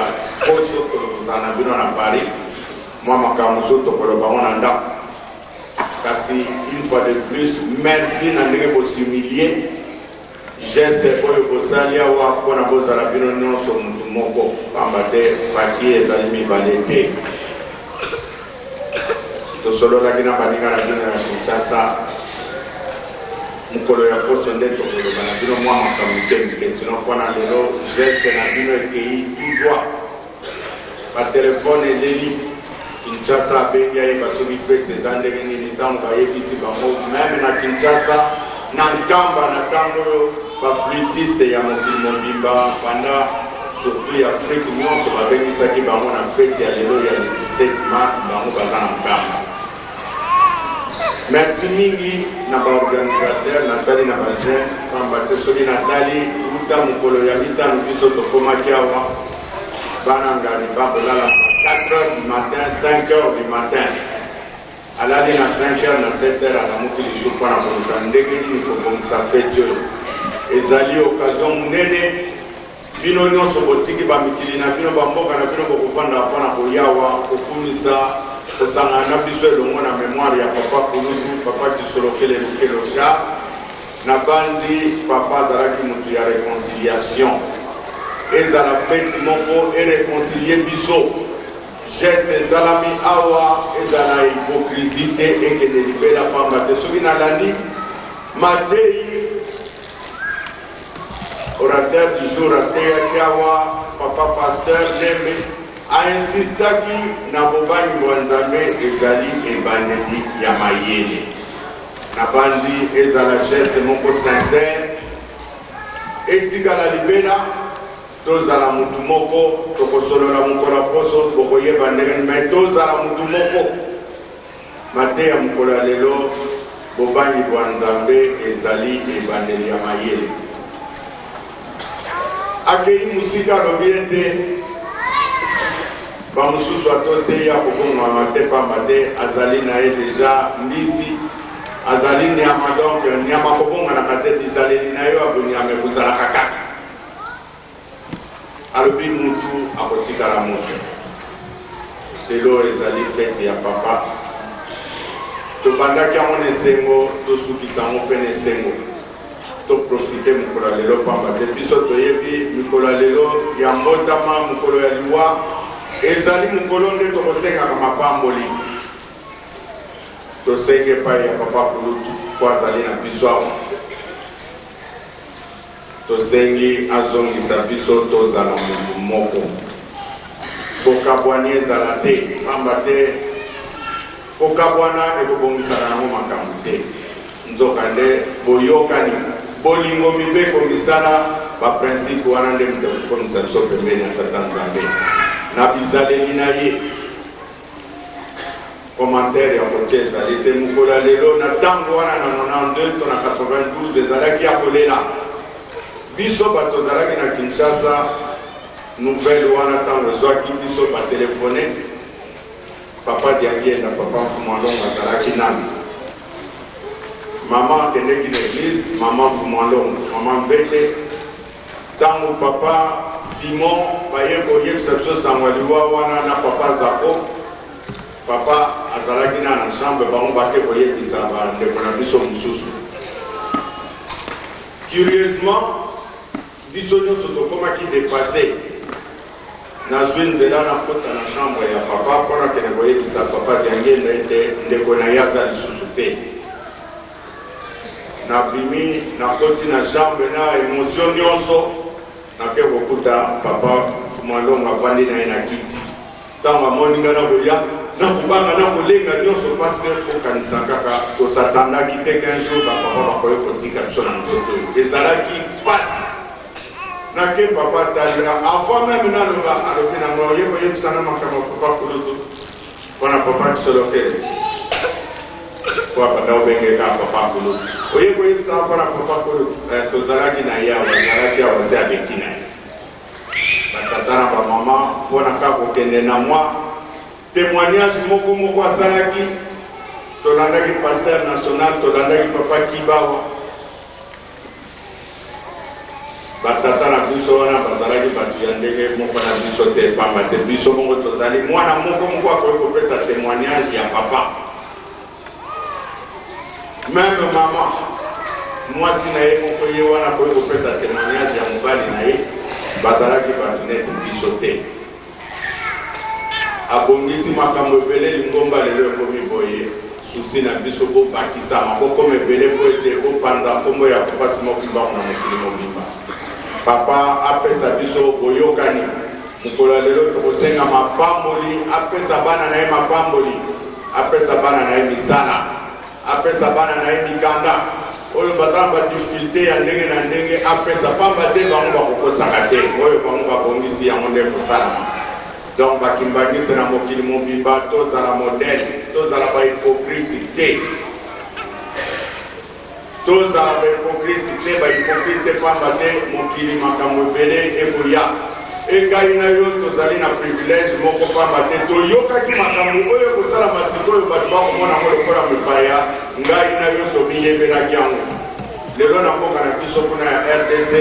poso tokozala na bino na Paris mwa makambo mosusu tokoloba ngo na ndako. Kasi une fois de plus, merci na ndenge bosimilier geste oyo bosali awa mpona bozala bino nyonso mutu moko pamba te Faki ezali mibale te. Tosololaki na baninga na bino ya Kinshasa mokolo ya poso nde tokoloba na bino mwa makambo te mike sino mpona lelo geste na bino ekei tout droit batelefone eleli Kinshasa abengi ayeba soki fete eza ndenge nini ntango bayebisi bango meme na Kinshasa na nkamba na ntango oyo baflutiste ya mokili mobimba panda surtout ya Afrique nyonso babengisaki bango na fete ya lelo ya 17 mars bango baza na nkamba. Merci mingi na baorganisateur natali na bajeune pamba te soki natali kuta mokolo ya mitano biso tokomaki awa bana ngani bakolala 4h du matin, 5h du matin. Alali na 5h na 7h alamuki lisu mpona koluka ndenge nini kobongisa fete oyo ezali occasion monene bino nyonso botiki bamikili na bino bamboka na bino bokofanda mpona koyawa kokumisa kosangana na biso elongo na mémoire ya papa Kulutu papa Kisolokele Lukelosha na bandi papa azalaki motu ya réconciliation ezala fete moko eréconcilie biso. Geste salami awa ezala hypocrisie te ekende libela pamba te soki nalandi Matei orateur du jour ateyaki awa papa pasteur Lembe ainsistaki na bobani bwa Nzambe ezali ebandeli ya mayele na bandi ezala geste moko sincère etikala libela tozala mutu moko tokosolola mokolo ya poso bokoyeba ndenge me tozala mutu moko mateya mokolo ya lelo bobangi bwa Nzambe ezali ebandeli ya mayele akei musika alobi ete bamosusu ato te ya kobongama te pamba te azali na ye deja mbisi azali nyama donc nyama kobonganaka te bisaleli na yo abonyama ekozalaka kaka alobi mutu akotikala moto lelo ezali fete ya papa tobandaki yango na esengo tosukisa yango mpe na esengo toprofite mokolo ya lelo pamba te biso toyebi mikolo ya lelo ya mbotama mokolo ya liwa ezali mokolo nde tokosengaka mapamboli tosenge epai ya papa Kulutu po azali na biso awa tosengi azongisa biso tozala mutu moko kokabwani ezala te pamba te kokabwana ekobongisaka nango makambo te nzoka nde boyokani bolingo mibeko misala baprincipe wana nde mutu akokomisa biso pembeni ya tata Nzambe na bizaleli na ye commentaire ya kotia ezali te mokolo ya lelo na ntango wana na 92 to na 92 ezalaki ya kolela biso bato ozalaki na Kinshasa nouvelle wana ntango ezwaki biso batelefone papa diangienda papa Mfumwalongo azalaki nani mama akendeki na église mama Mfumwalongo mama Mvete ntango papa Simon baye koyebisa biso sango ya liwa wana na papa Zako papa azalaki na chambre bango bake koyebisa bandeko na biso mosusu curieusement biso nyonso tokomaki dépassé nazwi nzela na kota na chambre ya papa mpona kende koyebisa papa diangenda ete ndeko na ye aza lisusu te nabimi nakoti na chambre na émotion nyonso nake kokuta papa fumalonga avandi na ye na kiti ntango amoninga na koya na kobanga na kolenga nyonso parce okanisa kaka tosatandaki te qu'un jour bapapa bakoki kotika biso na nzoto ezalaki pasi nake papa talinga avant même naloba alobi nango oye koyebisana makambo papa kulutu mpona papa kisolokele po abanda obengeka papa kulutu oye koyebisana mpona papa kulutu tozalaki na ye azalaki awa se abeki na ye batata na bamama mpona kaka kokende na mwa témoignage moko azalaki tolandaki pasteur national tolandaki papa Kibawa batata na biso wana bazalaki bato ya ndenge moko na biso te pamba te biso bongo tozali mwana moko akoki kopesa témoignage ya papa même mama mwasi na ye moko ye wana akoki kopesa témoignage ya mobali na ye bazalaki bato neti biso te abongisi makambo ebele lingomba lelo ekomi boye susi na biso bobakisama bokoma ebele po ete bopanda nkombo ya papa Simon Kimbangu na mokili mobimba papa apesa biso boyokani mokolo ya lelo tokosenga mapamboli apesa bana na ye mapamboli apesa bana na ye misala apesa bana na ye mikanda oyo bazala badifikulte ya ndenge na ndenge apesa pamba te bango bakokosaka te oyo bango babongisi yango nde kosalama donc bakimbangisi na mokili mobimba tozala modele tozala bahypokrite te tozala bahypokrite te bahypokrite pamba te mokili makambo ebele ekoya engai na yo tozali na privilège moko pamba te toyokaki makambo oyo ekosalama sikoyo bato bakomona ngo lokola mipaya ngai na yo tomiyebelaki yango lelo na mboka na biso kuna ya RDC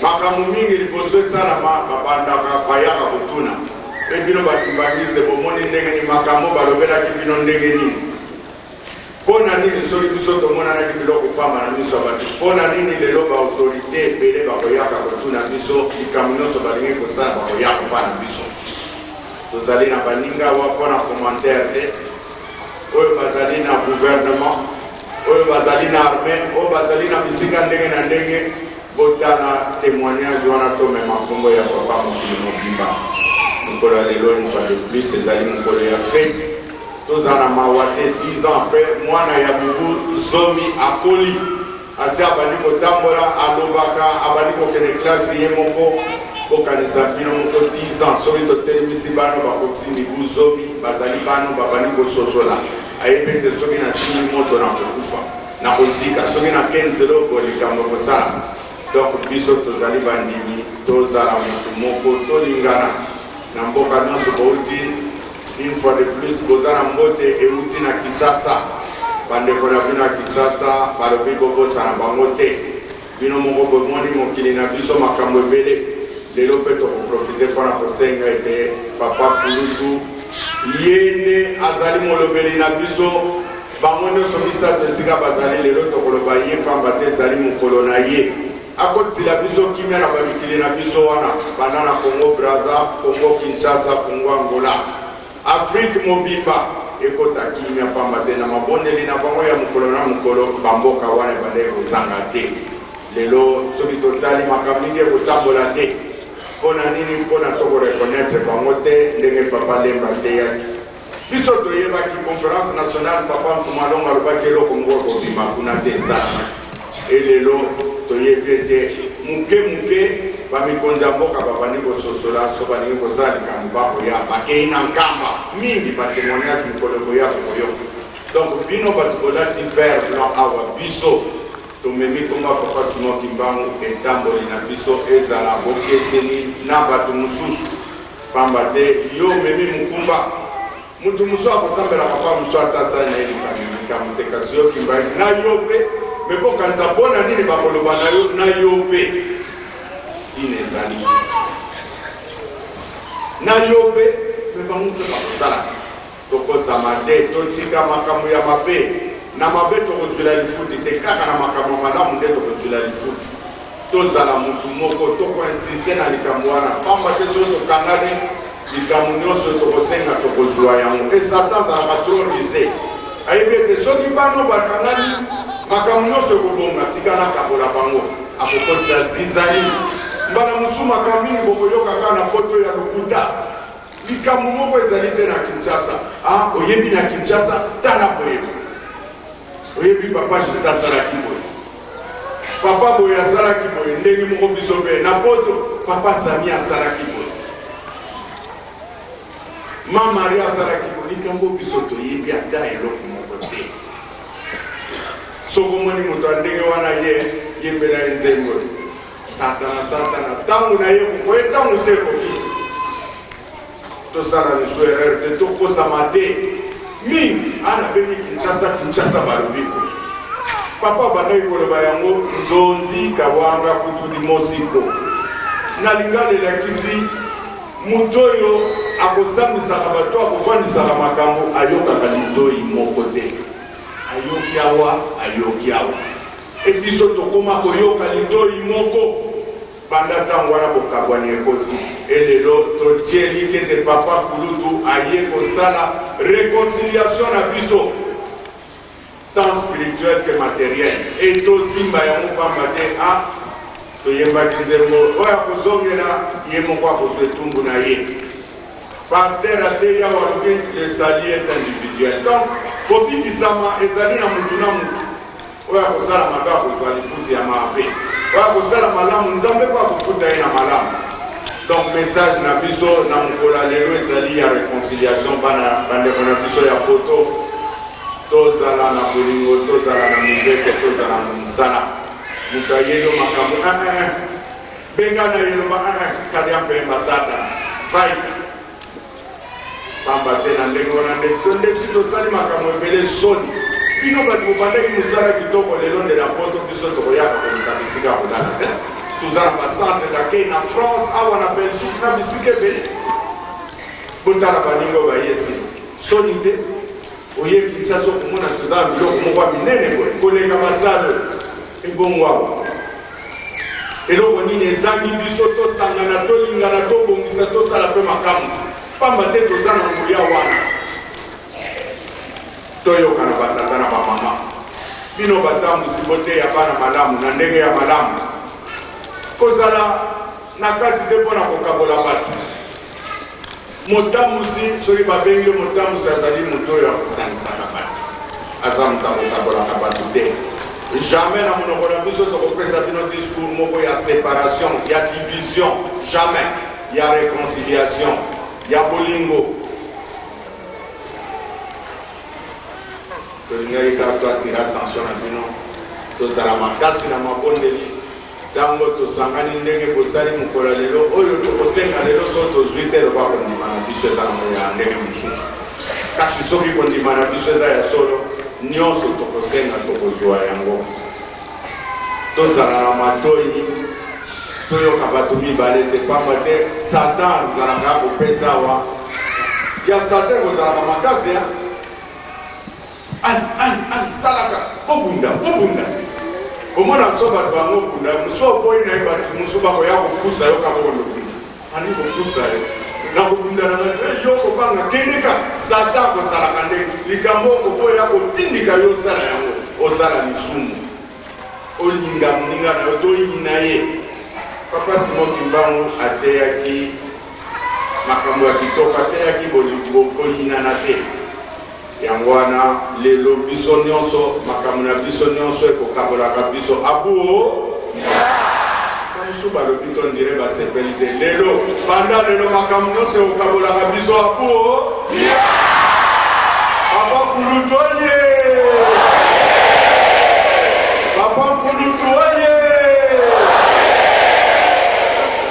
makambo mingi liboso esalama babandaka bayaka kotuna ebino bakimbangise bomoni ndenge ni makambo balobelaki bino ndenge nini mpona nini soki biso tomonanaki biloko pamba na miso ya bato mpona nini lelo baautorité ebele bakoyaka kotuna biso likambo nyonso balingi kosala bakoyaka mpa na biso tozali na baninga awa mpona commentaire te oyo bazali na gouvernement oyo bazali na armée oyo bazali na bisika ndenge na ndenge botana témoignage wana tomema nkombo ya papa mokili mobimba mokolo ya lelo une fois de plus ezali mokolo ya fete tozala na mawa te 10 ans apres mwana ya bubu zomi akoli asi abandi kotambola alobaka abandi kokende klase ye moko bokanisa bino moko 10 ans soki totelemisi bano bakokisi mibu zomi bazali bano babandi kososola ayebi ete soki nasili moto na kokufa na kozika soki nake nzela oko likambo kosala donc biso tozali bandimi tozala motu moko tolingana na mboka nyonso bouti une fois de plus boza na mbote euti na Kisasa bandeko na bino ya Kisasa balobi bobosana bango te bino moko bomoni mokili na biso makambo ebele lelo mpe tokoprofite mpona kosenga ete papa Kulutu ye nde azali molobeli na biso bango nyonso misato esika bazali lelo tokoloba ye pamba te ezali mokolo na ye akotila biso kimia na bamikili na biso wana banda na Congo Brazza, Congo Kinshasa, Congo Angola Afrique mobimba ekota kimia pamba te na mabondeli na bango ya mokolo na mokolo bamboka wana ebanda ekozanga te lelo soki totali makambo mingi ekotambola te mpona nini mpona tokorekonetre bango te ndenge papa Lemba te yaki biso toyebaki conférence nationale papa Mfumalonga alobaki eloko moko ekobima kuna te ezala elelo toyebi ete muke bamikonzi ya mboka babandi kososola so balingi kozala likambo bakoya bakei na nkamba mingi batémoignage mikolo koya koyoka donc bino bato kolati vert blanc awa biso tomemi komba papa Simon Kimbangu etamboli na biso ezala bokeseni na bato mosusu pamba te yo memi mukumba mutu mosusu akosambela papa mosusu atasali na ye likambo te kasi yo Kimbangu na yo mpe mekokanisa mpona nini bakoloba na yo na yo mpe tine ezali na yo mpe mpe bango mpe bakosala tokosama te totika makambo ya mabe na mabe tokozwela lifuti te kaka na makambo malamu nde tokozwela lifuti tozala mutu moko tokoinsiste na likambo wana pamba te soki tokangani likambo nyonso tokosenga tokozwa yango e satan azalaka tro rise ayebi ete soki bano bakangani makambo nyonso ekobonga tika na kabola bango akokotisa zizali mbala musuma kamini bokoyoka kana poto ya Lukuta likambo moko ezali te na Kinshasa. Ah, oyebi na Kinshasa tana boyebi. Oyebi papa Jisa salaki boye. Papa boye asalaki boye ndenge moko biso pe na poto papa Sami asalaki boye. Ma Maria asalaki boye likambo biso toyebi ata eloko moko te. Soko moni moto ndenge wana ye yembela nzembo. Satana tangu na ye ko tangu seko ki. To sala le soeur de to ko samate mingi ana beni Kinshasa balubiko. Papa bandai ko ba yango nzonzi kawanga kutudi mosiko. Na lingale la kisi mutoyo akosamisa abato akofandisa makambo ayoka kalindoi mokote. Ayokiawa. Ebiso tokoma koyoka lindoi moko. Bandata ngwana bokabwani ekoti. Elelo totieli kende papa kulutu aye kosala réconciliation na biso. Tant spirituel que matériel. Et to simba ya mupamba te a to yemba kinzemo oya kozongela yemo kwa kosetumbu na ye. Pasteur ate ya waluki le sali est individuel. Donc kobiki sama ezali na mutu na mutu. Oya kozala maka kozwa lifuti ya mabe. Oya kozala malamu nzambe kwa kufuta ye na malamu. Donc message na biso na mukola lelo ezali ya réconciliation bana bande na biso ya poto. Tozala na bolingo, tozala na mibeko, tozala na musala. Muta yelo makambo benga na yelo kadi ampe mbasata fight pamba tena ndenge wana ndende sito sali makambo ebele soni bino batu bande ki musala kitoko lelo de la poto biso to ya ko kabisika kodala te tozala basante d'accueil na France awa na Belgique na bisike bele botala baningo ba yesi soni te oye Kinshasa komona tozala biloko moko minene ko koleka basalo ebongwa eloko nini ezangi biso tosangana tolingana tobongisa tosala mpe makamwisi pamba te toza na nguya wana toyokana batata na bamama bino batambwisi boteya bana malamu na ndenge ya malamu kozala na kati te mpo na kokabola bato motambwisi soki babenge motambwisi azali moto oyo akosangisaka bato aza moto akokabolaka bato te. Jamais na monoko na biso tokopesa bino discours moko ya séparation, ya division, jamais ya réconciliation, ya bolingo. Tolingai ka to atira attention na bino tozala makasi na mabondeli tango tosangani ndenge kosali mokola lelo oyo tokosenga lelo so tozwi te loba kondima na biso ezala ya ndenge mosusu kasi soki kondima na biso eza ya solo nyonso tokosenga tokozwa yango tozala na matoi toyoka bato mibale te pamba te satan azalaka kopesa awa ya satan kozalaka makasi ya ali salaka obunda omona so bato bango bunda moso oboyi na ye bato mosu bakoya kopusa yo kabokondokunda ani kopusa ye na kobunda na yo kobanga kendeka satan kozalaka ndenge likambo okoboya kotindika yo osala yango osala lisumu olinga moninga na yo toyina ye. Papa Simon Kimbangu ateyaki makambo ya kitoko ateyaki bolingo oyina na te yango wana lelo biso nyonso makambo na biso nyonso ekokabolaka biso abuo mosu balobi tondire basepeli te lelo banda lelo makambo nyonso ekokabolaka biso abuo papa kulutu oye papa kulutu oye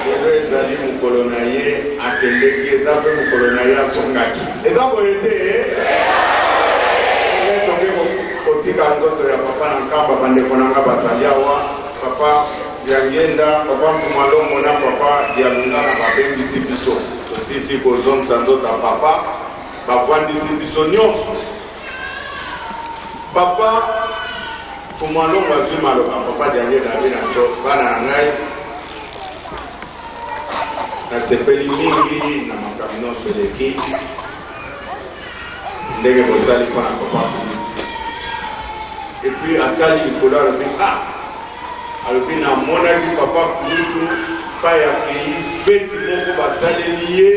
lelo ezali mokolo na ye akendeki eza mpe mokolo na ye asongaki eza boye te kotika nzoto ya papa na nkamba bandeko nanga bazali awa papa diangenda papa mfumalongo na papa dialunga na babengisi biso tosisi kozongisa nzoto ya papa bavandisi biso nyonso papa mfumalongo azwi maloba papa diangenda abi na nzo bana na ngai nasepeli mingi na makambo nyonso eleki ndenge bozali mpona papa. Et puis atali likolo alobi alobi na monaki papa Kulutu pa ya kei feti moko basaleli ye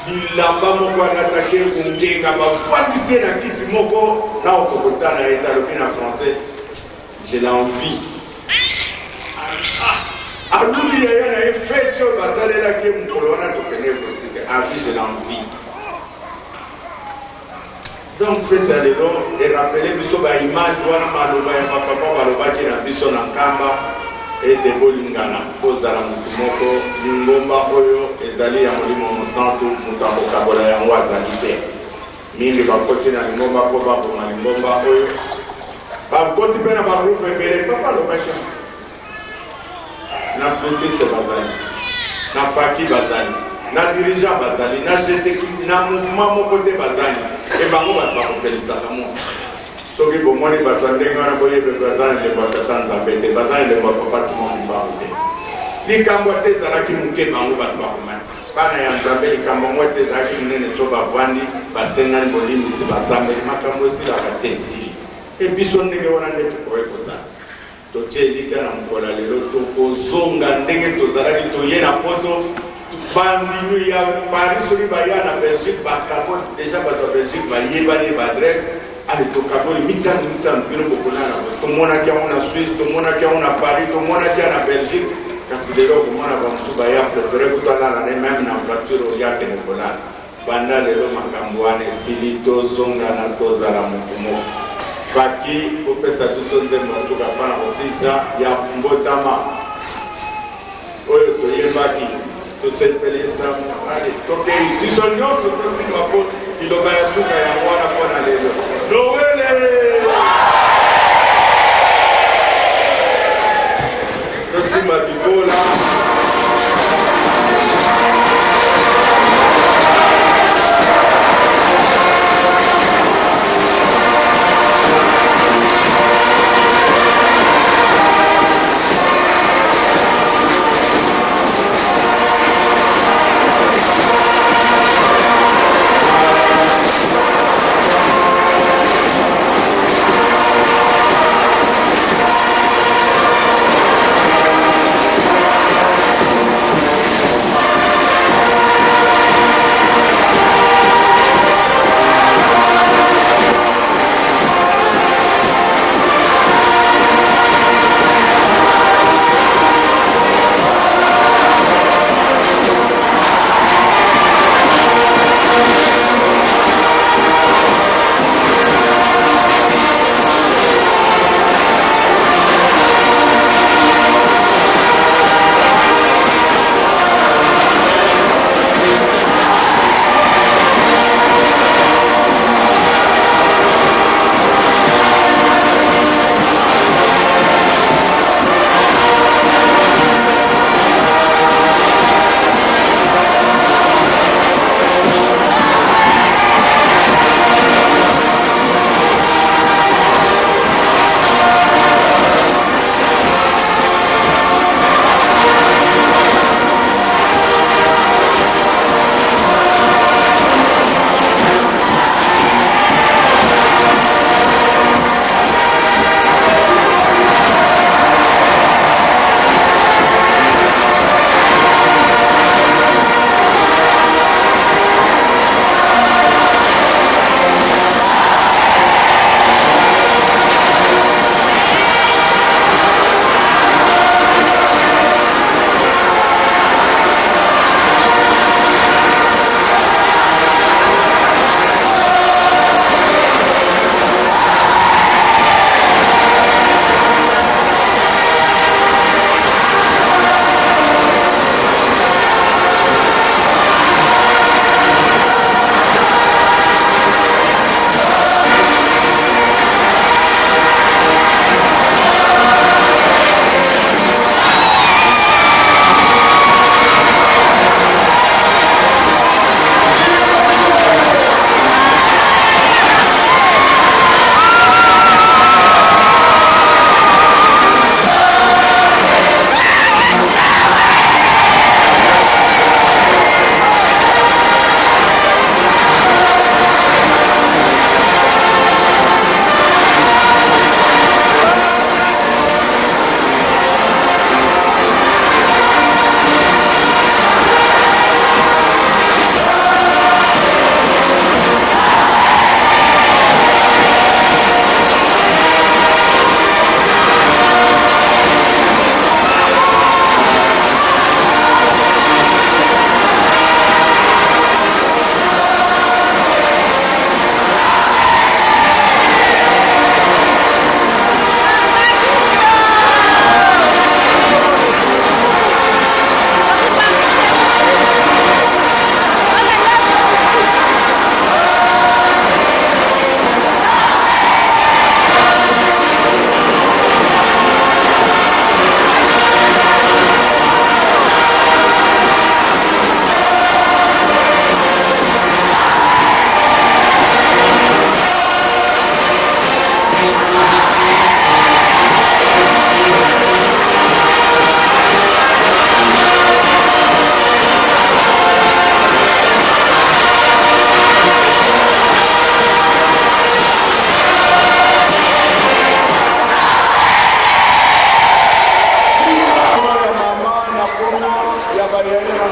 bilamba moko anatake kungenga bafandisi ye na kiti moko na okokotana ye alobi na français j'ai l'envie alubi yaya na ye feti oyo basalelaki mokolo wana tokende politique envie j'ai l'envie. Donc fete ya lelo erapele biso baimage wana maloba ya bapapa balobaki na biso na nkamba ete bolingana kozala motu moko lingomba oyo ezali ya molimo mosantu moto akokabola yango azali te mingi bakoti na lingomba mpo baboma lingomba oyo bakoti mpe na bagroupe ebele papa alobaki na flutiste bazali na faki bazali na dirigeant bazali na jeteki na mouvement moko te bazali ebango bato bakopelisaka mo soki bomoni bato ndenge wana boyebe baza ndembo ya tata nzambe te baza ndembo ya papa Simon Kimbangu te likambo te ezalaki moke bango bato bakomati bana ya nzambe likambo ngo te ezalaki monene so bavandi basengani bolimbisi basambeli makambo esilaka te esili ebiso ndenge wana nde tokoki kozala totie elika na mokolo lelo tokozonga ndenge tozalaki toye na poto bandimi ya Paris soki baya na Belgique bakaboli déjà bato ya Belgique bayebani baadresse ale tokaboli mitano bino bokolala tomonaki yango na Suisse tomonaki yango na Paris tomonaki yango na Belgique kasi lelo komona bamosusu baya préféré kutalala ne même na voiture oya te bokolala banda lelo makambo wana esili tozongana tozala motu moko faki kopesa biso nzembo suka mpona kosisa ya mbotama oyo toyebaki tosepelisa ale tokei biso nyonso tosimba po liloba ya suka yango wana mpona lelo Noele tosimba bikola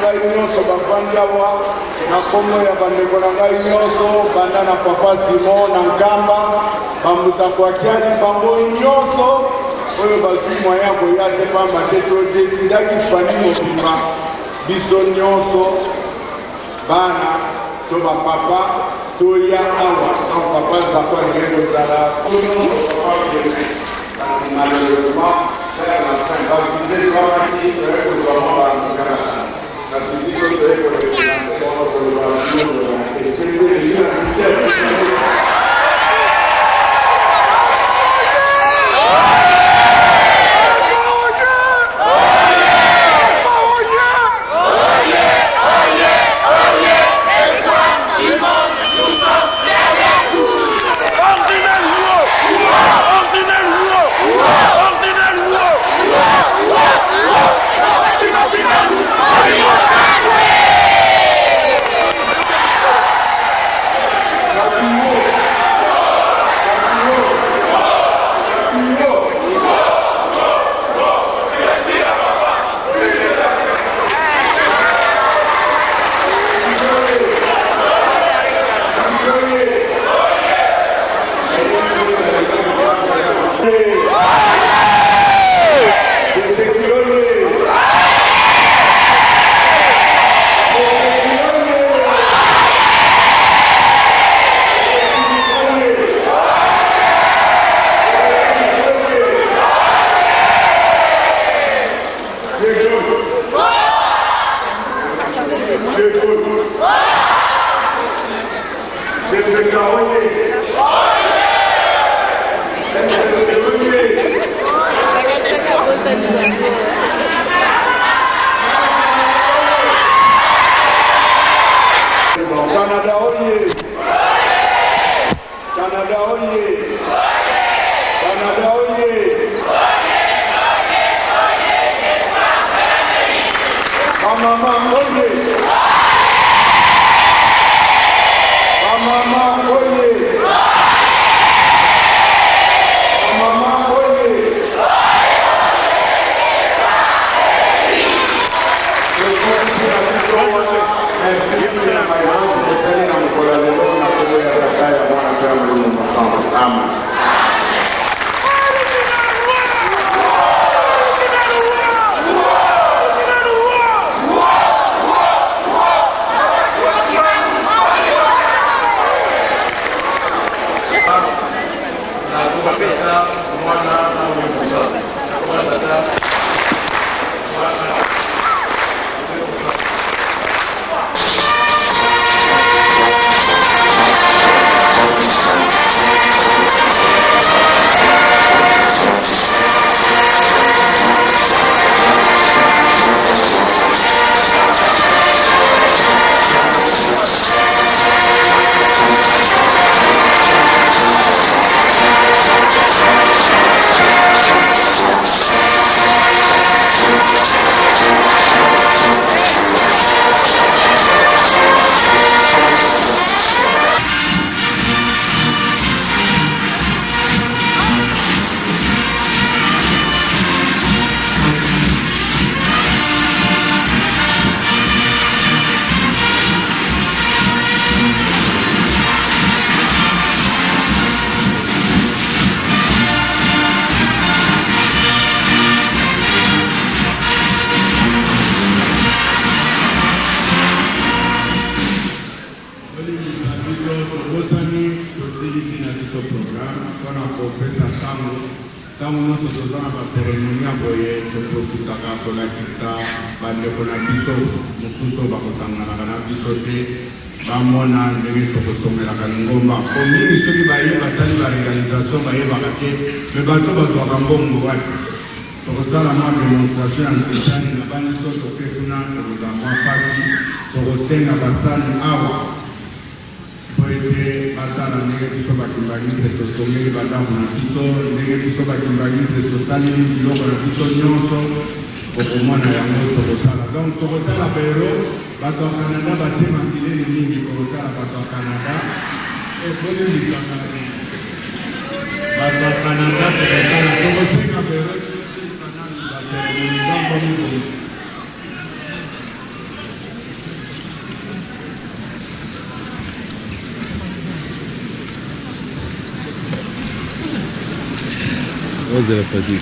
ngai nyonso bafandi awa na kombo ya bandeko na ngai nyonso banda na papa Simon na Nkamba bamuta kwa kiani bango nyonso oyo bazwi moyen koya te pamba te todesidaki fami mobimba biso nyonso bana to bapapa toya awa en papa zakwa ngene kozala kasi malheureusement c'est la fin bavide twamati toyekozwama bamikaka kasi biso toyekolekolakolobaa de la fatigue.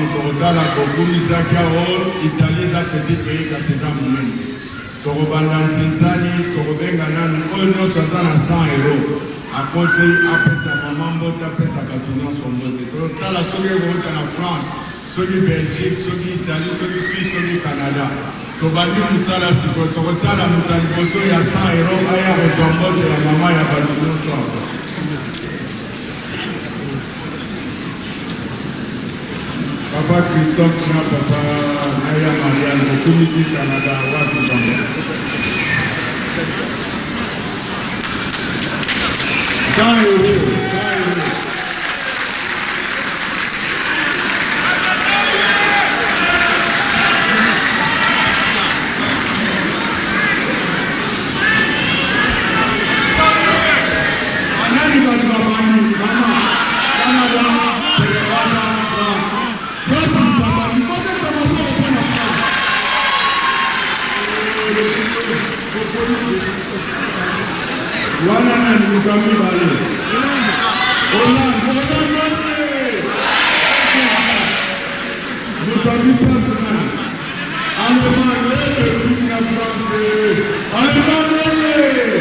Tokotala kokumisaki aol Italie eza petit pays kasi eza monene tokobanda ntinzani tokobenga nanu oyo nyonso aza na 100 euro akoti apesa mama mbote apesa bato nyonso mbote tokotala soki ekouta na France soki Belgique soki Italie soki Suisse soki Canada tobandi mosala sikoyo tokotala moto ya liboso ya 100 euro aya kozwa mbote ya mama ya bato nyonso aza Papa Christophe na papa Naya Marianne Kumisi Canada watu bamba. Sayo. Anani bali babani mama Canada wana nani mukami bale ona mukami sana Allemagne le truc na France Allemagne